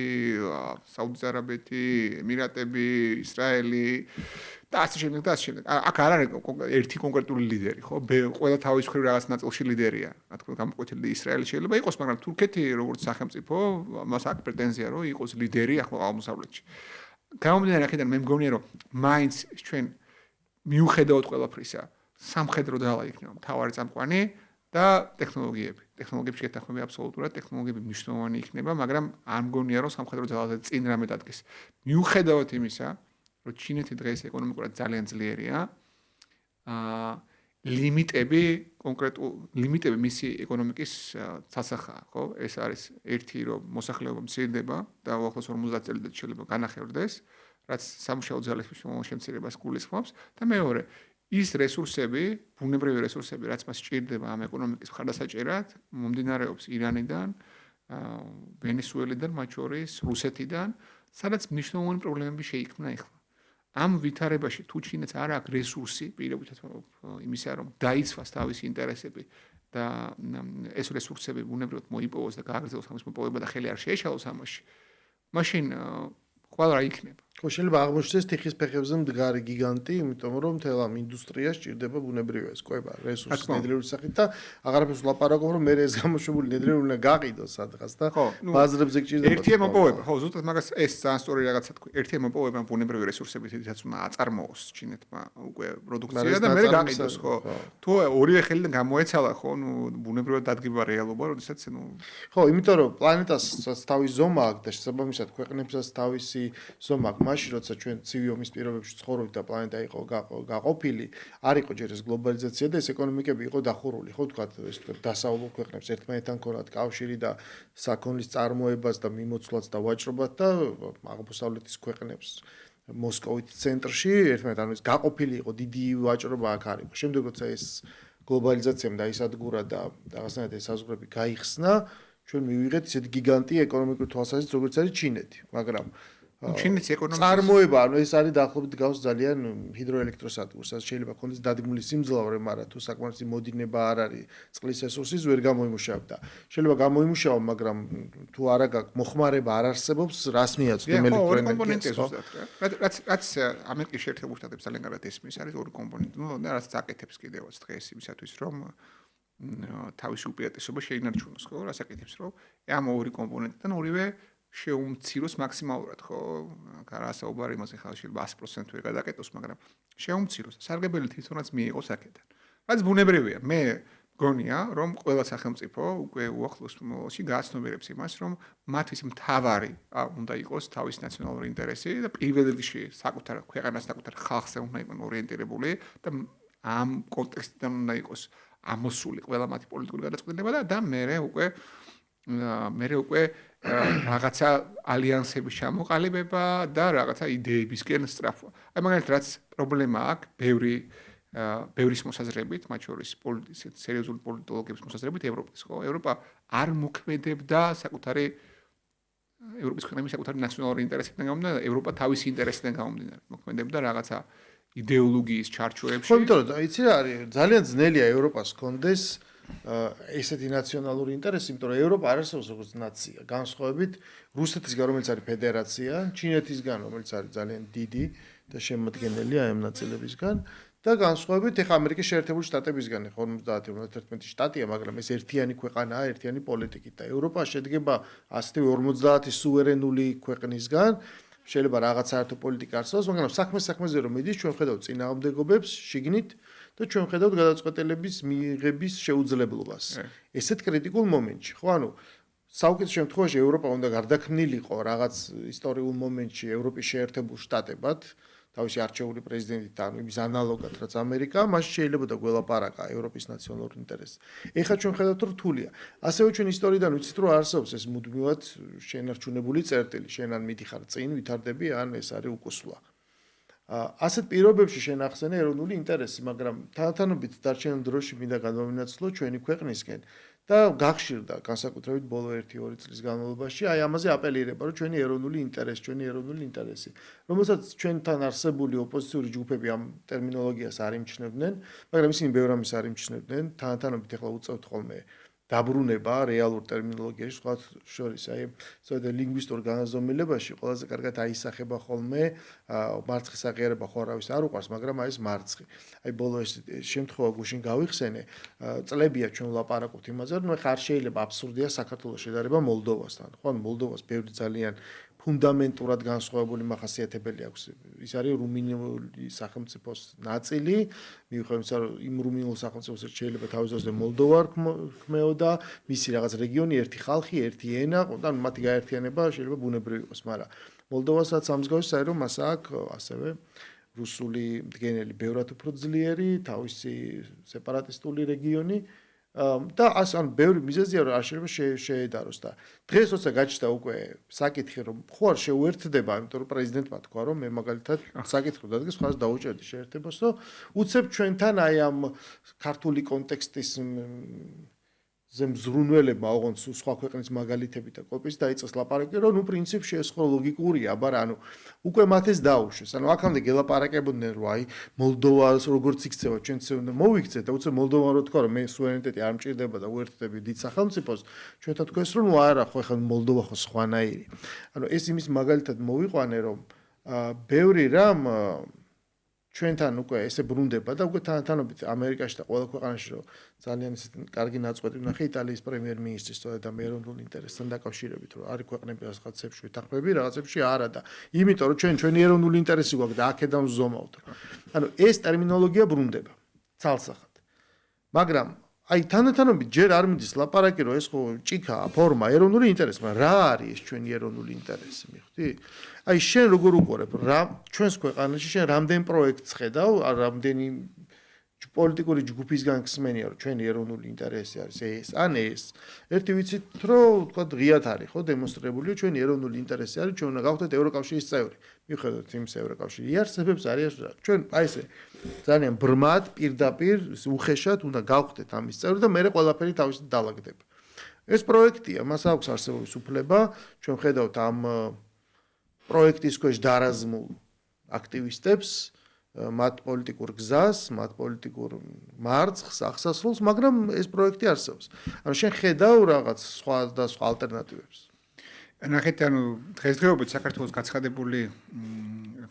საუდის არაბეთი, ემირატები, ისრაელი და ასე შემდეგ და ასე შემდეგ. აქ არ არის ერთი კონკრეტული ლიდერი, ხო? ყველა თავის მხრივ რაღაც ნაწილში ლიდერია. რა თქმა უნდა, გამოკვეთილი ისრაელი შეიძლება იყოს, მაგრამ თურქეთი როგორც სახელმწიფო, მას აქვს პრეტენზია რომ იყოს ლიდერი ახლო აღმოსავლეთში. გამომდინარე აქედან მე მგონია რომ მაინც ჩვენ მიუხედავად ყველაფრისა, სამხედრო ძალა იქნება მთავარი წამყვანი და ტექნოლოგიებში გეთანხმები აბსოლუტურად ტექნოლოგიები მნიშვნელოვანი იქნება, მაგრამ არ მგონია რომ სამხედრო ძალაზე წინ რამე დადგეს. მიუხედავად იმისა, რომ ჩინეთი დღეს ეკონომიკურად ძალიან ძლიერია, ლიმიტები მისი ეკონომიკის სასახაა, ხო? ეს არის ერთი რომ მოსახლეობა მცირდება და უახლოს 50 წელიწად შეიძლება განახევრდეს, რაც სამუშაო ძალის შემცირებას გულისხმობს და მეორე ის რესურსები, ბუნებრივი რესურსები, რაც მას სჭირდება ამ ეკონომიკის მხარდასაჭერად, მომდინარეობს ირანიდან, ვენესუელიდან, მათ შორის რუსეთიდან, სადაც მნიშვნელოვანი პრობლემები შეიქმნა ახლა. ამ ვითარებაში თუ ჩინეთს არ აქვს რესურსი, პირობითად იმისა, რომ დაიცვას თავისი ინტერესები და ეს რესურსები ბუნებრივად მოიპოვოს და გააგრძელოს ამის მოპოვება და ხელი არ შეეშალოს ამაში, მაშინ ყველა რა იქნება. ხო, შეიძლება აღმოჩნდეს თიხის ფეხებზე მდგარი გიგანტი, იმიტომ რომ მთელ ამ ინდუსტრიას სჭირდება ბუნებრივი ეს კვება, რესურსი ნედლეული სახით და აღარაფერს ვლაპარაკობ, რომ მე ეს გამოშვებული ნედლეული უნდა გაყიდოს სადღაც და ბაზრებზე გჭირდება. ერთია მოპოვება, ხო, ზუსტად მაგას ეს ძალიან სწორი რაღაცა თქვი. ერთია მოპოვება ბუნებრივი რესურსებით, რითაც უნდა აწარმოოს ჩინეთმა უკვე პროდუქცია და მე გაყიდოს, ხო. თუ ორივე ხელიდან გამოეცალა, ხო, ბუნებრივად დადგება რეალობა, როდესაც ხო, იმიტომ რომ პლანეტასაც თავისი ზომა აქვს და შესაბამისად ქვეყნებსაც თავისი ზომა აქვს. მაშინ როცა ჩვენ ცივი ომის პირობებში ცხოვრობთ და პლანეტა იყო გაყოფილი, არ იყო ჯერ ეს გლობალიზაცია და ეს ეკონომიკები იყო დახურული, ხო თქვათ, ეს დასავლურ ქვეყნებს ერთმანეთთან ქონათ კავშირი და საქონლის წარმოებას და მიმოცვლაც და ვაჭრობათ და აღმოსავლეთის ქვეყნებს მოსკოვის ცენტრში ერთმანეთთან ეს გაყოფილი იყო, დიდი ვაჭრობა აქ არ იყო. შემდეგ როცა ეს გლობალიზაციამ დაისადგურა და რაღაცნაირად ეს საზღვრები გაიხსნა, ჩვენ მივიღეთ ისეთი გიგანტი ეკონომიკური თვალსაზრისით, როგორც არის ჩინეთი, მაგრამ ჩინეთის ეკონომიკის წარმოება, ანუ ეს არის დაახლოებით გავს ძალიან ჰიდროელექტროსადგურს, რაც შეიძლება ქონდეს დადგმული სიმძლავრე, მაგრამ თუ საკმარისი მოდინება არ არის, წყლის რესურსის ვერ გამოიმუშავდა. შეიძლება გამოიმუშავა, მაგრამ თუ არა გაქვს მოხმარება არ არსებობს, რას მიაწვდო ელექტროენერგიას, რაც ამერიკის შეერთებულ შტატებს ძალიან კარგად ესმის, არის ორი კომპონენტი, და რაც აკეთებს კიდევაც დღეს იმისათვის, რომ თავისი უპირატესობა შეინარჩუნოს, ხო, რას აკეთებს, რომ ამ ორი კომპონენტიდან ორივე შეუმციროს მაქსიმალურად, ხო? გარასაუბარი იმაზე ხალხი შეიძლება 100% ვერ გადაკეტოს, მაგრამ შეუმციროს. სარგებელი თვითონაც მიიღოს აქედან. რაც ბუნებრივია. მე გონია, რომ ყველა სახელმწიფო უკვე უახლოს მომავალში გააცნობიერებს იმას, რომ მათთვის მთავარი უნდა იყოს თავისი ნაციონალური ინტერესი და პირველ რიგში საკუთარ ქვეყანას, საკუთარ ხალხზე უნდა იყოს ორიენტირებული და ამ კონტექსტიდან უნდა იყოს ამოსული ყველა მათი პოლიტიკური გადაწყვეტილება და მე უკვე რაღაცა ალიანსების ჩამოყალიბება და რაღაცა იდეებისკენ სწრაფვა. აი მაგალითად რაც პრობლემა აქვს ბევრის მოსაზრებით, მათ შორის სერიოზული პოლიტოლოგების მოსაზრებით ევროპის, ხო? ევროპა არ მოქმედებდა საკუთარი ევროპის ქვეყნების საკუთარი ნაციონალური ინტერესებიდან გამომდინარე, ევროპა თავისი ინტერესებიდან გამომდინარე, მოქმედებდა რაღაცა იდეოლოგიის ჩარჩოებში. ხო, იმიტომ რომ იცი რა არის, ძალიან ძნელია ევროპას კონდეს ესეთი ნაციონალური ინტერესი, იმიტომ რომ ევროპა არ არსებობს როგორც ნაცია, განსხვავებით რუსეთისგან, რომელიც არის ფედერაცია, ჩინეთისგან, რომელიც არის ძალიან დიდი და შემადგენელია ამ ნაწილებისგან და განსხვავებით ეხა ამერიკის შეერთებული შტატებისგან, 50-51 შტატია, მაგრამ ეს ერთიანი ქვეყანაა, ერთიანი პოლიტიკით და ევროპა შედგება ასეთი 50 სუვერენული ქვეყნისგან, შეიძლება რაღაც საერთო პოლიტიკა არსებობს, მაგრამ საქმეზე რომ მიდის, ჩვენ ხედავთ წინააღმდეგობებს შიგნით და ჩვენ ხედავთ გადაწყვეტილების მიღების შეუძლებლობას. ესეთ კრიტიკულ მომენტში, ხო, ანუ საუკეთესო შემთხვევაში ევროპა უნდა გარდაქმნილიყო რაღაც ისტორიულ მომენტში ევროპის შეერთებულ შტატებად, თავისი არჩეული პრეზიდენტით და იმის ანალოგად, რაც ამერიკა, მაშინ შეიძლება და გველაპარაკა ევროპის ნაციონალურ ინტერესს. ეხლა ჩვენ ხედავთ, რომ რთულია. ასევე ჩვენ ისტორიიდან ვიცით, რომ არსებობს ეს მუდმივად შენარჩუნებული წერტილი, შენ ან მიდიხარ წინ, ვითარდები, ან ეს არის უკუსვლა. ასეთ პირობებში შენახსენე ეროვნული ინტერესი, მაგრამ თანათანობით დარჩენილ დროში მინდა განვამინაცვლო ჩვენი ქვეყნისკენ და გახშირდა განსაკუთრებით ბოლო 1-2 წლის განმავლობაში, აი ამაზე აპელირება, რომ ჩვენი ეროვნული ინტერესი, რომელსაც ჩვენთან არსებული ოპოზიციური ჯგუფები ამ ტერმინოლოგიას არ იმჩნევდნენ, მაგრამ ისინი ბევრ ამის არ იმჩნევდნენ, თანათანობით ეხლა უწევთ ხოლმე დაბრუნება რეალურ ტერმინოლოგიაში, სხვა შორის, აი, ზოგადად ლინგვისტურ განაზომილებაში ყველაზე კარგად აისახება ხოლმე მარცხის აღიარება ხო არავის არ უყვარს, მაგრამ აი ეს მარცხი. აი ბოლო ეს შემთხვევა გუშინ გავიხსენე, წლებია ჩვენ ვლაპარაკობთ იმაზე, რომ ხარ შეიძლება აბსურდია საქართველოს შედარება მოლდოვასთან. ხო, მოლდოვას ბევრი ძალიან ფუნდამენტურად განსხვავებული მახასიათებელი აქვს. ის არის რუმინული სახელმწიფოს ნაწილი, მიუხედავად იმისა, რომ იმ რუმინულ სახელმწიფოს შეიძლება თავის დროზე მოლდოვა რქმეოდა, მისი რაღაც რეგიონი, ერთი ხალხი, ერთი ენა, და მათი გაერთიანება შეიძლება ბუნებრივი იყოს, მაგრამ მოლდოვასაც ამსგავსი საერთოდ მას აქვს ასევე რუსული მდგენელი ბევრად უფრო ძლიერი, თავისი სეპარატისტული რეგიონი და ანუ ბევრი მიზეზია რომ არ შეიძლება შეედაროს და დღეს როცა გაჩნდა უკვე საკითხი რომ ხო არ შეუერთდება, იმიტომ რომ პრეზიდენტმა თქვა რომ მე მაგალითად საკითხი დადგეს ხარს დაუჭერდი შეერთებას, რომ უცებ ჩვენთან აი ამ ქართული კონტექსტის ზემზრუნველებმა ოღონდ სხვა ქვეყნის მაგალითები და კოპიის დაიწყეს ლაპარაკი რომ ნუ პრინციპში ეს ხო ლოგიკურია, აბარა ანუ უკვე მათ ეს დაუშვეს. ანუ აქამდე გელაპარაკებოდნენ რომ აი მოლდოვას როგორც იქცევა ჩვენც უნდა მოვიქცეთ და უცებ მოლდოვამ რო თქვა რომ მე სუვერენიტეტი არ მჭირდება და უერთდები დიდ სახელმწიფოს, ჩვენთან თქვეს რომ ნუ არა ხო ეხლა მოლდოვა ხო სხვანაირი. ანუ ეს იმის მაგალითად მოვიყვანე რომ ბევრი რამ ჩვენთან უკვე ესე ბრუნდება და უკვე თანათანობით ამერიკაში და ყველა ქვეყანაში რომ ძალიან ისეთი კარგი ნაწყვეტი ვნახე იტალიის პრემიერ-მინისტრის სწორედ ამ ეროვნულ ინტერესთან დაკავშირებით რომ არის ქვეყნები რაღაცებში ვითანხმები, რაღაცებში არა და იმიტომ რომ ჩვენი ეროვნული ინტერესი გვაქვს და აქედან ვზომავთ. ანუ ეს ტერმინოლოგია ბრუნდება ცალსახად. მაგრამ აი თანათანობით ჯერ არ მიდის ლაპარაკი რომ ეს ხო ჭიქაა ფორმა ეროვნული ინტერესი, მაგრამ რა არის ეს ჩვენი ეროვნული ინტერესი, მიხვდი? აი შენ როგორ უყურებ რა ჩვენს ქვეყანაში შენ რამდენ პროექტს ხედავ, რამდენი პოლიტიკური ჯგუფისგან ხსმენია რომ ჩვენი ეროვნული ინტერესი არის ეს ან ეს. ერთი ვიცით რომ თქვა ღიად არის ხო დემონსტრირებული ჩვენი ეროვნული ინტერესი არის ჩვენ უნდა გავხდეთ ევროკავშირის წევრი. მიუხედავად იმის ევროკავშირი იარსებებს არის ჩვენ აი ესე ძალიან ბრმად პირდაპირ უხეშად უნდა გავხდეთ ამის წევრი და მე ყველაფერი თავისით დაალაგდება. ეს პროექტია, მას აქვს არსებობის უფლება, ჩვენ ხედავთ ამ პროექტის ქვეშ დარაზმულ აქტივისტებს, მათ პოლიტიკურ გზას, მათ პოლიტიკურ მარცხს, აღსასრულს, მაგრამ ეს პროექტი არსებობს. ანუ შენ ხედავ რაღაც სხვა და სხვა ალტერნატივებს. ნახეთ, ანუ დღესდღეობით საქართველოს გაცხადებული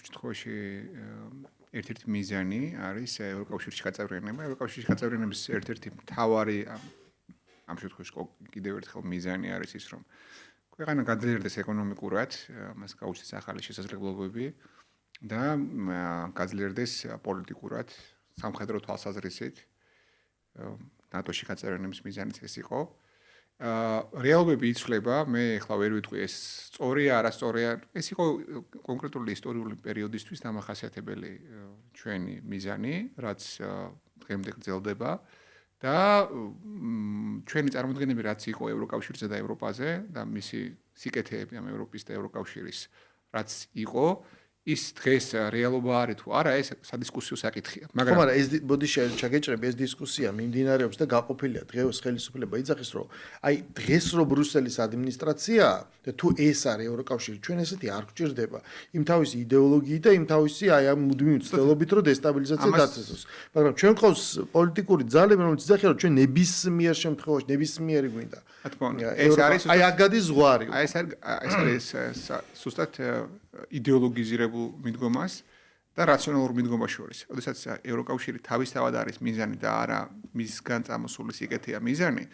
შემთხვევაში ერთ-ერთი მიზანი არის ევროკავშირში გაწევრიანება. ევროკავშირში გაწევრიანების ერთ-ერთი მთავარი ამ შემთხვევაში კიდევ ერთხელ მიზანი არის ის, რომ ქვეყანა გაძლიერდეს ეკონომიკურად, მას გაუჩნდეს ახალი შესაძლებლობები და გაძლიერდეს პოლიტიკურად, სამხედრო თვალსაზრისით. ნატოში გაწევრიანების მიზანიც ეს იყო. რეალობები იცვლება, მე ახლა ვერ ვიტყვი ეს სწორია, არასწორია. ეს იყო კონკრეტული ისტორიული პერიოდისთვის დამახასიათებელი ჩვენი მიზანი, რაც დღემდე გრძელდება. და ჩვენი წარმოდგენები რაც იყო ევროკავშირზე და ევროპაზე და მისი სიკეთეები ამ ევროპის და ევროკავშირის რაც იყო ის დღეს რეალობა არის თუ არა ეს სადისკუსიო საკითხია. მაგრამ ეს ბოდი ჩაგეჭრები ეს დისკუსია მიმდინარეობს და გაყოფილია დღეს ხელისუფლება იძახის რომ აი დღეს რო ბრიუსელის ადმინისტრაცია და თუ ეს არის ევროკავშირი ჩვენ ესეთი არ გვჭირდება იმ თავისი იდეოლოგიით და იმ თავისი აი ამ მუდმივი ცდილობით რომ დესტაბილიზაცია დაწესოს. მაგრამ ჩვენ ყავს პოლიტიკური ძალები რომელიც იძახიან რომ ჩვენ ნებისმიერ შემთხვევაში ნებისმიერი გვინდა. ეს არის აი აქ გადის ზღვარი. აი ეს არის სუსტად იდეოლოგიზირებულ მიდგომას და რაციონალურ მიდგომას შორის. როდესაც ევროკავშირი თავისთავად არის მიზანი და არა მისგან წამოსული სიკეთეა მიზანი,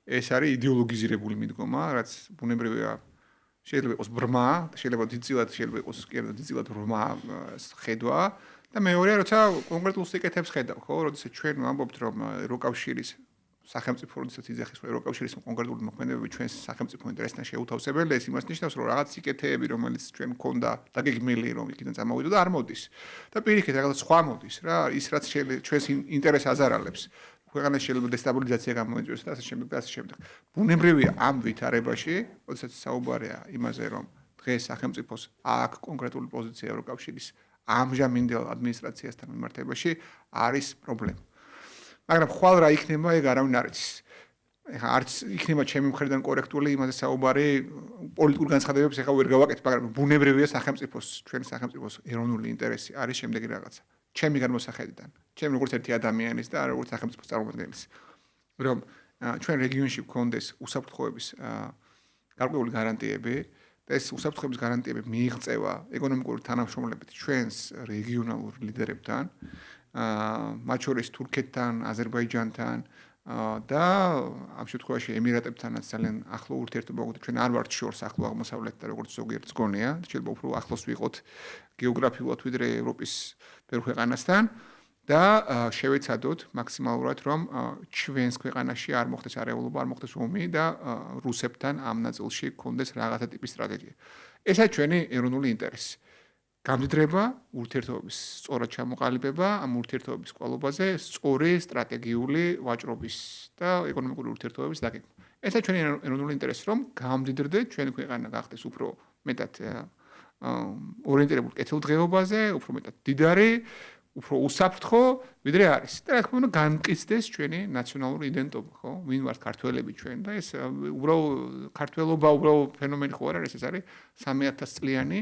ეს არის იდეოლოგიზირებული მიდგომა, რაც ბუნებრივია შეიძლება იყოს ბრმა, შეიძლება დიდწილად შეიძლება იყოს დიდწილად ბრმა ხედვა და მეორეა, როცა კონკრეტულ სიკეთებს ხედავ, ხო, როდესაც ჩვენ ვამბობთ, რომ ევროკავშირის სახელმწიფო როდესაც იძახის რომ ევროკავშირის კონკრეტული მოქმედებები ჩვენს სახელმწიფო ინტერესთან შეუთავსებელია, ეს იმას ნიშნავს, რომ რაღაც სიკეთეები, რომელიც ჩვენ მქონდა დაგეგმილი, რომ იქიდან წამოვიდოდა, არ მოდის. და პირიქით რაღაც სხვა მოდის რა, ის რაც ჩვენს ინტერესს აზარალებს. ქვეყანაში შეიძლება დესტაბილიზაცია გამოიწვიოს და ასე შემდეგ და ასე შემდეგ. ბუნებრივია ამ ვითარებაში, როდესაც საუბარია იმაზე, რომ დღეს სახელმწიფოს აქვს კონკრეტული პოზიცია ევროკავშირის ამჟამინდელ ადმინისტრაციასთან მიმართებაში არის პრობლემა. მაგრამ ხვალ რა იქნება, ეგ არავინ არ იცის. ეხლა არც იქნება ჩემი მხრიდან კორექტული იმაზე საუბარი პოლიტიკურ განცხადებებს ეხლა ვერ გავაკეთებ, მაგრამ ბუნებრივია სახელმწიფოს, ჩვენი სახელმწიფოს ეროვნული ინტერესი არის შემდეგი რაღაცა. ჩემი განმოსახედიდან, ჩემი როგორც ერთი ადამიანის და როგორც სახელმწიფოს წარმომადგენლის, რომ ჩვენ რეგიონში გქონდეს უსაფრთხოების გარკვეული გარანტიები და ეს უსაფრთხოების გარანტიები მიიღწევა ეკონომიკური თანამშრომლობით ჩვენს რეგიონალურ ლიდერებთან, მათ შორის თურქეთთან, აზერბაიჯანთან და ამ შემთხვევაში ემირატებთანაც ძალიან ახლო ურთიერთობა გვაქვს. ჩვენ არ ვართ შორს ახლო აღმოსავლეთთან, როგორც ზოგიერთ ზგონია, შეიძლება უფრო ახლოს ვიყოთ გეოგრაფიულად ვიდრე ევროპის ბევრ ქვეყანასთან და შევეცადოთ მაქსიმალურად რომ ჩვენს ქვეყანაში არ მოხდეს არეულობა, არ მოხდეს ომი და რუსებთან ამ ნაწილში გქონდეს რაღაცა ტიპის სტრატეგია. ესაა ჩვენი ეროვნული ინტერესი. გამდიდრება, ურთიერთობების სწორად ჩამოყალიბება, ამ ურთიერთობების კვალობაზე სწორი სტრატეგიული ვაჭრობის და ეკონომიკური ურთიერთობების დაგეგმა. ესა ჩვენი ეროვნული ინტერესი, რომ გამდიდრდეთ, ჩვენი ქვეყანა გახდეს უფრო მეტად ორიენტირებული კეთილდღეობაზე, უფრო მეტად მდიდარი, უფრო უსაფრთხო, ვიდრე არის. და რა თქმა უნდა, განმტკიცდეს ჩვენი ნაციონალური იდენტობა, ხო? ვინ ვართ ქართველები ჩვენ და ეს უბრალოდ ქართველობა უბრალოდ ფენომენი ხო არ არის, ეს არის 3000 წლიანი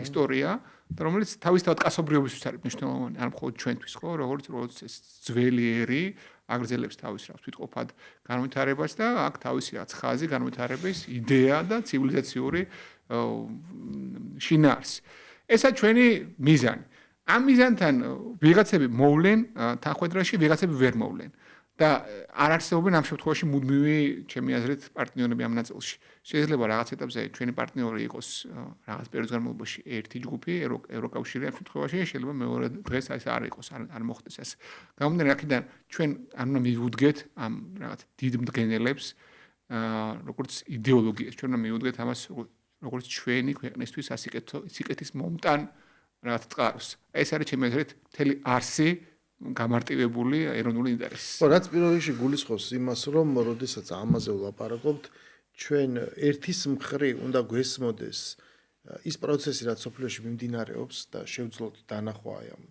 ისტორია, და რომელიც თავისთავად კაცობრიობისთვის არის მნიშვნელოვანი, არ მხოლოდ ჩვენთვის, ხო, როგორც ეს ძველი ერი აგრძელებს თავის რას თვითყოფად განვითარებას და აქ თავისი რაც ხაზი განვითარების იდეა და ცივილიზაციური შინაარსი. ესა ჩვენი მიზანი. ამ მიზანთან ვიღაცები მოვლენ თანხმედრაში, ვიღაცები ვერ მოვლენ. და არ არსებობენ ამ შემთხვევაში მუდმივი, ჩემი აზრით, პარტნიორები ამ ნაწილში. შეიძლება რაღაც ეტაპზე ჩვენი პარტნიორი იყოს რაღაც პერიოდის განმავლობაში ერთი ჯგუფი, ევროკავშირი ამ შემთხვევაში, შეიძლება მეორე დღეს ეს არ იყოს, არ მოხდეს ეს. გამომდინარე აქედან ჩვენ არ უნდა მივუდგეთ ამ რაღაც დიდ მდგენელებს, როგორც იდეოლოგიას, ჩვენ უნდა მივუდგეთ ამას როგორც ჩვენი ქვეყნისთვის სიკეთის მომტან რაღაც წყაროს. ეს არის ჩემი აზრით მთელი არსი გამარტივებული ეროვნული ინტერესი. ხო, რაც პირველ რიგში გულისხმობს იმას, რომ როდესაც ამაზე ვლაპარაკობთ, ჩვენ ერთის მხრივ უნდა გვესმოდეს ის პროცესი, რაც სოფლიოში მიმდინარეობს და შევძლოთ დანახვა ამ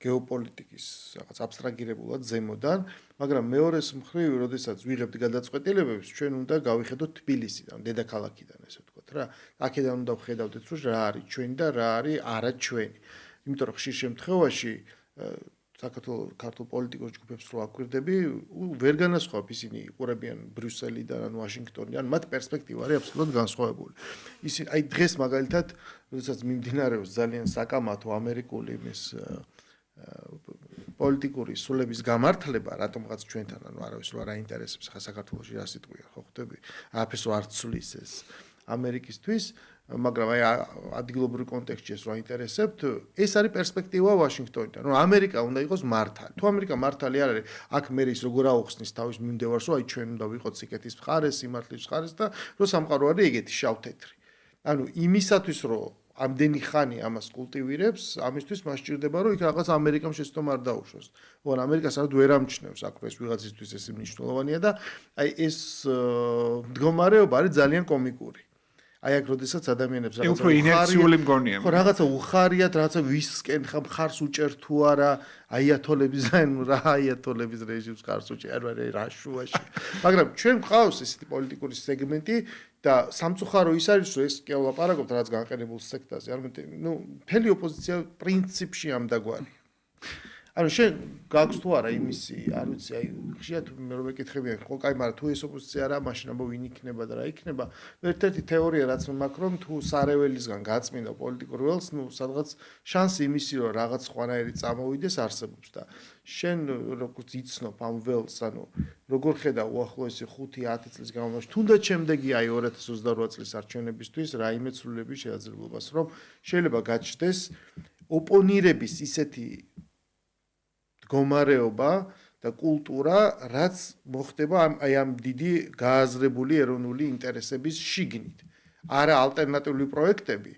გეოპოლიტიკის რაღაც აბსტრაგირებულად ზემოდან, მაგრამ მეორეს მხრივ, როდესაც ვიღებთ გადაწყვეტილებებს, ჩვენ უნდა გავიხედოთ თბილისიდან, დედაქალაქიდან, ესე ვთქვათ რა. აქედან უნდა ვხედავდეთ, რომ რა არის ჩვენი და რა არის არა ჩვენი. იმიტომ რომ ხშირ შემთხვევაში საქართველოს ქართულ პოლიტიკურ ჯგუფებს რო აკვირდები, ვერ განასხვავებ ისინი იყურებიან ბრიუსელიდან ან ვაშინგტონიდან, მათ პერსპექტივა არის აბსოლუტურად განსხვავებული. ისინი აი დღეს მაგალითად, როდესაც მიმდინარეობს ძალიან საკამათო ამერიკული იმის პოლიტიკური სულების გამართლება, რატომღაც ჩვენთან ანუ არავის რო არ აინტერესებს ხა საქართველოში რა სიტყვია, ხო ხვდები? არაფერს არ ცვლის ეს ამერიკისთვის, მაგრამ აი ადგილობრივ კონტექსტში ეს რო აინტერესებთ, ეს არის პერსპექტივა ვაშინგტონიდან. რომ ამერიკა უნდა იყოს მართალი. თუ ამერიკა მართალი არ არის, აქ მე ის როგორ აუხსნის თავის მიმდევარს, რომ აი ჩვენ უნდა ვიყოთ სიკეთის მხარეს, სიმართლის მხარეს და რომ სამყარო არის ეგეთი შავ-თეთრი. ანუ იმისათვის რომ ამდენი ხანი ამას კულტივირებს, ამისთვის მას სჭირდება რომ იქ რაღაც ამერიკამ შეცდომა არ დაუშვოს. ოღონ ამერიკას არ ვერ ამჩნევს აქ ეს ვიღაცისთვის ეს მნიშვნელოვანია და აი ეს მდგომარეობა არის ძალიან კომიკური. აი აქ როდესაც ადამიანებს რაღაცა ინერციული მგონია. ხო, რაღაცა უხარიათ, რაღაცა ვისკენ ხამ ხარს უჭერ თუ არა, აიათოლების რა აიათოლების რეჟიმს ხარს უჭერ რა შუაში. მაგრამ ჩვენ გვყავს ესეთი პოლიტიკური სეგმენტი და სამწუხარო ის არის, რომ ეს კი ვლაპარაკობთ რაღაც განყენებულ სექტაზე. არ მეტი, მთელი ოპოზიცია პრინციპში ამ დაგვარია. ანუ შენ გაქვს თუ არა იმისი, არ ვიცი, აი ხშირად მე რომ მეკითხებიან, ხო, კაი, მაგრამ თუ ეს ოპოზიცია არა, მაშინ აბა ვინ იქნება და რა იქნება? ერთ-ერთი თეორია რაც მაქვს, რომ თუ სარეველისგან გაწმინდა პოლიტიკურ ველს, სადღაც შანსი იმისი, რომ რაღაც ხვანაერი წამოვიდეს, არსებობს და შენ როგორც იცნობ ამ ველს, ანუ როგორ ხედავ უახლოესი 5-10 წლის განმავლობაში, თუნდაც შემდეგი აი 2028 წლის არჩევნებისთვის რაიმე ცვლილების შესაძლებლობას, რომ შეიძლება გაჩნდეს ოპონირების ისეთი მდგომარეობა და კულტურა, რაც მოხდება აი ამ დიდი გააზრებული ეროვნული ინტერესების შიგნით. არა ალტერნატიული პროექტები,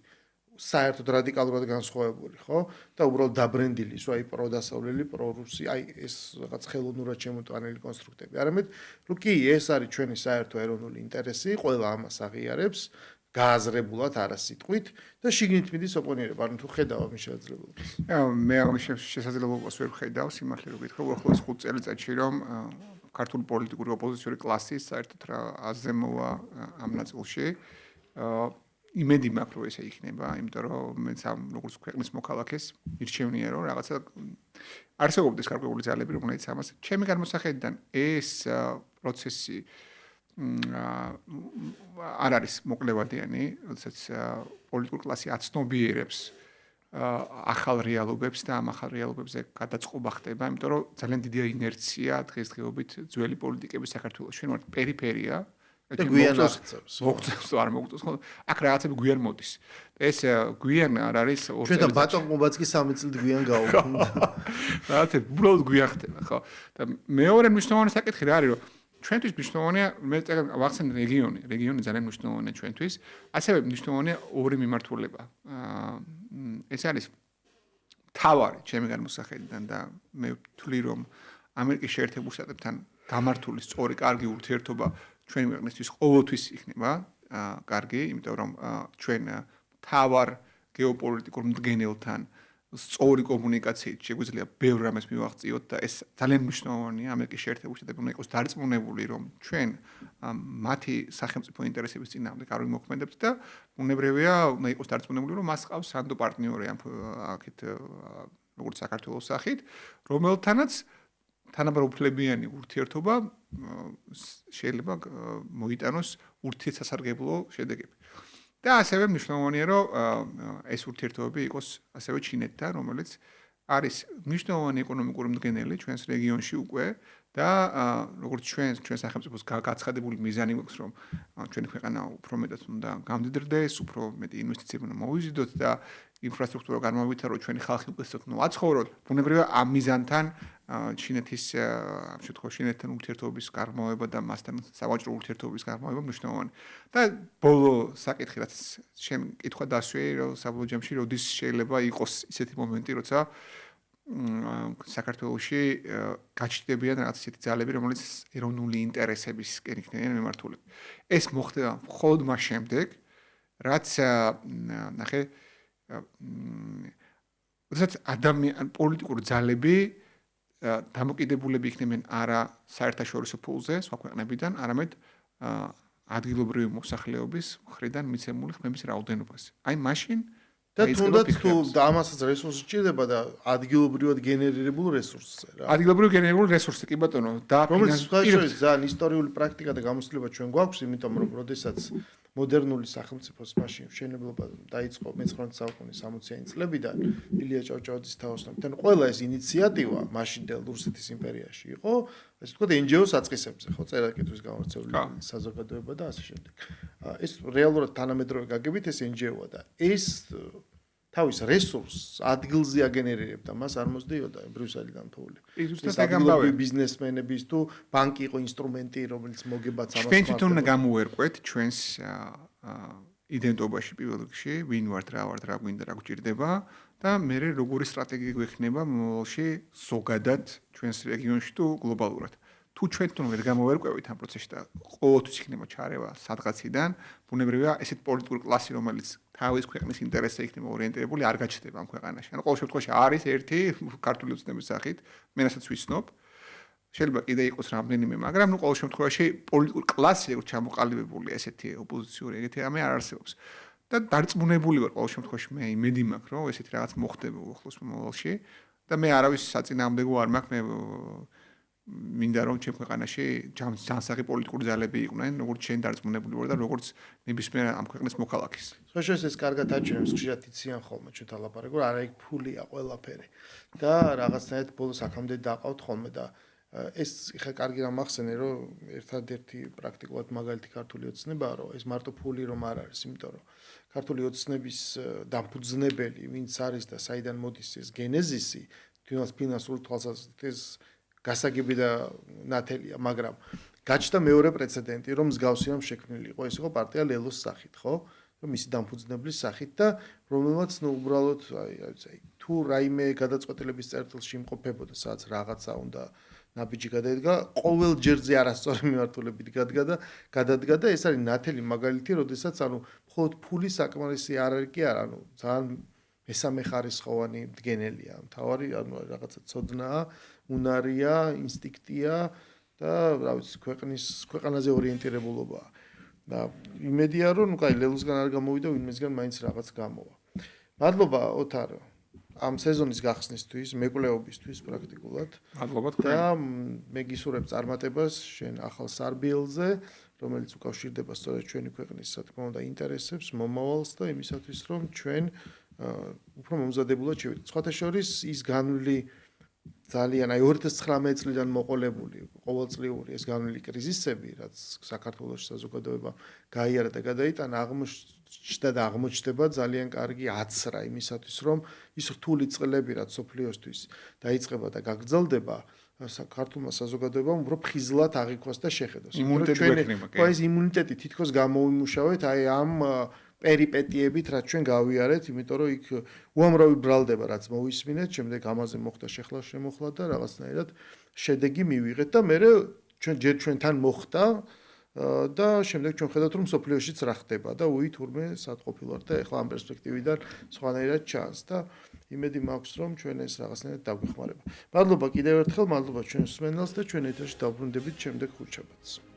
საერთოდ რადიკალურად განსხვავებული, ხო? და უბრალოდ დაბრენდილი, რომ აი პროდასავლელი, პრორუსი, აი ეს რაღაც ხელოვნურად შემოტანილი კონსტრუქტები. არამედ, რომ კი, ეს არის ჩვენი საერთო ეროვნული ინტერესი, ყველა ამას აღიარებს. გააზრებულად არა სიტყვით და შიგნით მიდის ოპონირება, ანუ თუ ხედავ ამ შესაძლებლობას. მე ამ შესაძლებლობას ვერ ხედავ, სიმართლე რომ გითხრა, უახლოეს 5 წელიწადში რომ ქართული პოლიტიკური ოპოზიციური კლასი საერთოდ რა აზემოვა ამ ნაწილში. იმედი მაქვს, რომ ესე იქნება, იმიტომ რომ მეც ამ როგორც ქვეყნის მოქალაქეს მირჩევნია, რომ რაღაცა არსებობდეს გარკვეული ძალები, რომელიც ამას ჩემი განმოსახედიდან ეს პროცესი არ არის მოკლევადიანი, როდესაც პოლიტიკური კლასი აცნობიერებს ახალ რეალობებს და ამ ახალ რეალობებზე გადაწყობა ხდება, იმიტომ რომ ძალიან დიდი ინერცია დღესდღეობით ძველი პოლიტიკების საქართველოს. ჩვენ ვართ პერიფერია, და გვიან აღწევს. მოგწევს თუ არ მოგწევს, ხო? აქ რაღაცები გვიან მოდის. ეს გვიან არ არის 2 ჩვენ და ბატონყმობაც კი 3 წლით გვიან გავუქმდა. რაღაცები უბრალოდ გვიან ხდება, ხო? და მეორე მნიშვნელოვანი საკითხი რა არის, რომ ჩვენთვის მნიშვნელოვანია მე ვახსენე რეგიონი ძალიან მნიშვნელოვანია ჩვენთვის ასევე მნიშვნელოვანია ორი მიმართულება ეს არის თავარი ჩემი განმოსახედიდან და მე ვთვლი რომ ამერიკის შეერთებულ შტატებთან გამართული სწორი კარგი ურთიერთობა ჩვენი ქვეყნისთვის ყოველთვის იქნება კარგი იმიტომ რომ ჩვენ თავარ გეოპოლიტიკურ მდგენელთან სწორი კომუნიკაციით შეგვიძლია ბევრ რამეს მივაღწიოთ და ეს ძალიან მნიშვნელოვანია ამერიკის შეერთებულ შტატებში უნდა იყოს დარწმუნებული რომ ჩვენ მათი სახელმწიფო ინტერესების წინააღმდეგ არ ვიმოქმედებთ და უნებრივია უნდა იყოს დარწმუნებული რომ მას ყავს სანდო პარტნიორი აქეთ როგორც საქართველოს სახით რომელთანაც თანაბრუფლებიანი ურთიერთობა შეიძლება მოიტანოს ურთიერთსასარგებლო შედეგები და ასევე მნიშვნელოვანია რომ ეს ურთიერთობები იყოს ასევე ჩინეთთან რომელიც არის მნიშვნელოვანი ეკონომიკური მდგენელი ჩვენს რეგიონში უკვე და როგორც ჩვენ სახელმწიფოს გაცხადებული მიზანი გვაქვს რომ ჩვენი ქვეყანა უფრო მეტად უნდა გამდიდრდეს, უფრო მეტი ინვესტიციები უნდა მოვიზიდოთ და ინფრასტრუქტურა განმავითაროთ, ჩვენი ხალხი უკეთესად უნდა ვაცხოვროთ. ბუნებრივია ამ მიზანთან ჩინეთის ამ შემთხვევაში ჩინეთთან ურთიერთობის გარმოვება და მასთან სავაჭრო ურთიერთობის გარმოვება მნიშვნელოვანი. და ბოლო საკითხი რაც შენ კითხვა დასვე რომ საბოლოო ჯამში როდის შეიძლება იყოს ისეთი მომენტი როცა საქართველოში გაჩნდებიან რაღაც ისეთი ძალები რომელიც ეროვნული ინტერესებისკენ იქნებიან მიმართულები. ეს მოხდება მხოლოდ მას შემდეგ რაც ნახე როდესაც პოლიტიკური ძალები დამოკიდებულები იქნებიან არა საერთაშორისო ფულზე სხვა ქვეყნებიდან, არამედ ადგილობრივი მოსახლეობის მხრიდან მიცემული ხმების რაოდენობას. აი მაშინ და თუნდაც თუ ამასაც რესურსი სჭირდება და ადგილობრივად გენერირებულ რესურსზე რა. ადგილობრივ გენერირებულ რესურსზე კი ბატონო და რომელიც სხვადასხვა ძალიან ისტორიული პრაქტიკა და გამოცდილება ჩვენ გვაქვს, იმიტომ რომ როდესაც მოდერნული სახელმწიფოს მაშინ მშენებლობა დაიწყო მე-19 საუკუნის 60-იანი წლებიდან ილია ჭავჭავაძის თაოსნობიდან ყველა ეს ინიციატივა მაშინდელ რუსეთის იმპერიაში იყო ეს თქვა NGO საწყისებზე ხო წერა-კითხვის გამორჩეული საზოგადოება და ასე შემდეგ. ეს რეალურად თანამედროვე გაგებით ეს NGO-ა და ეს თავის რესურსს ადგილზე აგენერირებდა მას არ მოსდიოდა ბრიუსელიდან ფული. ზუსტად ეგ ამბავი ბიზნესმენების თუ ბანკი იყო ინსტრუმენტი რომელიც მოგებაც ამას ჩვენ თვითონ გამოვერკვეთ ჩვენს იდენტობაში პირველ რიგში ვინ ვართ რა გვინდა რა გვჭირდება და მე როგორი სტრატეგია გვექნება მომავალში ზოგადად ჩვენს რეგიონში თუ გლობალურად. თუ ჩვენ თვითონ ვერ გამოვერკვევით ამ პროცესში და ყოველთვის იქნება ჩარევა სადღაციდან, ბუნებრივია ესეთ პოლიტიკური კლასი რომელიც თავის ქვეყნის ინტერესზე იქნება ორიენტირებული არ გაჩნდება ამ ქვეყანაში. ანუ ყოველ შემთხვევაში არის ერთი ქართული ოცნების სახით, მე რასაც ვიცნობ. შეიძლება კიდე იყოს რამდენიმე, მაგრამ ნუ ყოველ შემთხვევაში პოლიტიკური კლასი როგორც ჩამოყალიბებული ესეთი ოპოზიციური ეგეთი რამე არ არსებობს. და დარწმუნებული ვარ ყოველ შემთხვევაში მე იმედი მაქვს რომ ესეთი რაღაც მოხდება უახლოს მომავალში და მე არავის საწინააღმდეგო არ მაქვს მე მინდა რომ ჩემ ქვეყანაში ჯანსაღი პოლიტიკური ძალები იყვნენ, როგორც შენ დარწმუნებული ვარ და როგორც ნებისმიერ ამ ქვეყნის მოქალაქის. სოციალისტ ეს კარგად აჩვენებს, ხშირად იციან ხოლმე ჩვენთან ლაპარაკობ, არა იქ ფულია ყველაფერი. და რაღაცნაირად ბოლოს აქამდე დაყავთ ხოლმე და ეს ხა კარგი რამ ახსენე, რომ ერთადერთი პრაქტიკულად მაგალითი ქართული ოცნებაა, რომ ეს მარტო ფული რომ არ არის, იმიტომ რომ ქართული ოცნების დამფუძნებელი, ვინც არის და საიდან მოდის ეს გენეზისი, ფინანსური თვალსაზრისით ეს გასაგები და ნათელია, მაგრამ გაჩნდა მეორე პრეცედენტი, რომ მსგავსი რამ შექმნილი იყო, ეს იყო პარტია ლელოს სახით, ხო? რომ მისი დამფუძნებლის სახით და რომელმაც ნუ უბრალოდ აი თუ რაიმე გადაწყვეტილების წერტილში იმყოფებოდა, სადაც რაღაცა უნდა ნაბიჯი გადაედგა, ყოველ ჯერზე არასწორი მიმართულებით გადადგა და ეს არის ნათელი მაგალითი, როდესაც ანუ მხოლოდ ფული საკმარისი არ არის კი არა, ანუ ძალიან მესამე ხარისხოვანი მდგენელია. მთავარი ანუ რაღაცა ცოდნაა, უნარია, ინსტინქტია და რა ვიცი, ქვეყანაზე ორიენტირებულობაა. და იმედია რომ ნუ კაი ლელოსგან არ გამოვიდა, ვინმესგან მაინც რაღაც გამოვა. მადლობა ოთარ ამ სეზონის გახსნისთვის, მეკვლეობისთვის პრაქტიკულად. მადლობა თქვენ. და მე გისურვებ წარმატებას შენ ახალ სარბიელზე, რომელიც უკავშირდება სწორედ ჩვენი ქვეყნის რა თქმა უნდა ინტერესებს, მომავალს და იმისათვის რომ ჩვენ უფრო მომზადებულად შევიდეთ. სხვათა შორის ის განვლილი ძალიან აი 2019 წლიდან მოყოლებული ყოველწლიური ეს განვლილი კრიზისები, რაც საქართველოს საზოგადოება გაიარა და გადაიტანა, აღმოჩნდა და აღმოჩნდება ძალიან კარგი აცრა იმისათვის, რომ ის რთული წლები, რაც სოფლიოსთვის დაიწყება და გაგრძელდება, ქართულმა საზოგადოებამ უფრო ფხიზლად აღიქვას და შეხედოს. იმუნიტეტი გვექნება, კი. ეს იმუნიტეტი თითქოს გამოვიმუშავეთ აი ამ პერიპეტიებით, რაც ჩვენ გავიარეთ, იმიტომ რომ იქ უამრავი ბრალდება, რაც მოვისმინეთ, შემდეგ ამაზე მოხდა შემოხლა და რაღაცნაირად შედეგი მივიღეთ და მე ჯერ ჩვენთან მოხდა და შემდეგ ჩვენ ხედავთ რომ სოფლიოშიც რა ხდება და თურმე სათყოფილო ვართ და ეხლა ამ პერსპექტივიდან სხვანაირად ჩანს და იმედი მაქვს რომ ჩვენ ეს რაღაცნაირად დაგვეხმარება. მადლობა კიდევ ერთხელ, მადლობა ჩვენს მსმენელს და ჩვენ ეთერში დავბრუნდებით შემდეგ ხუთშაბათს.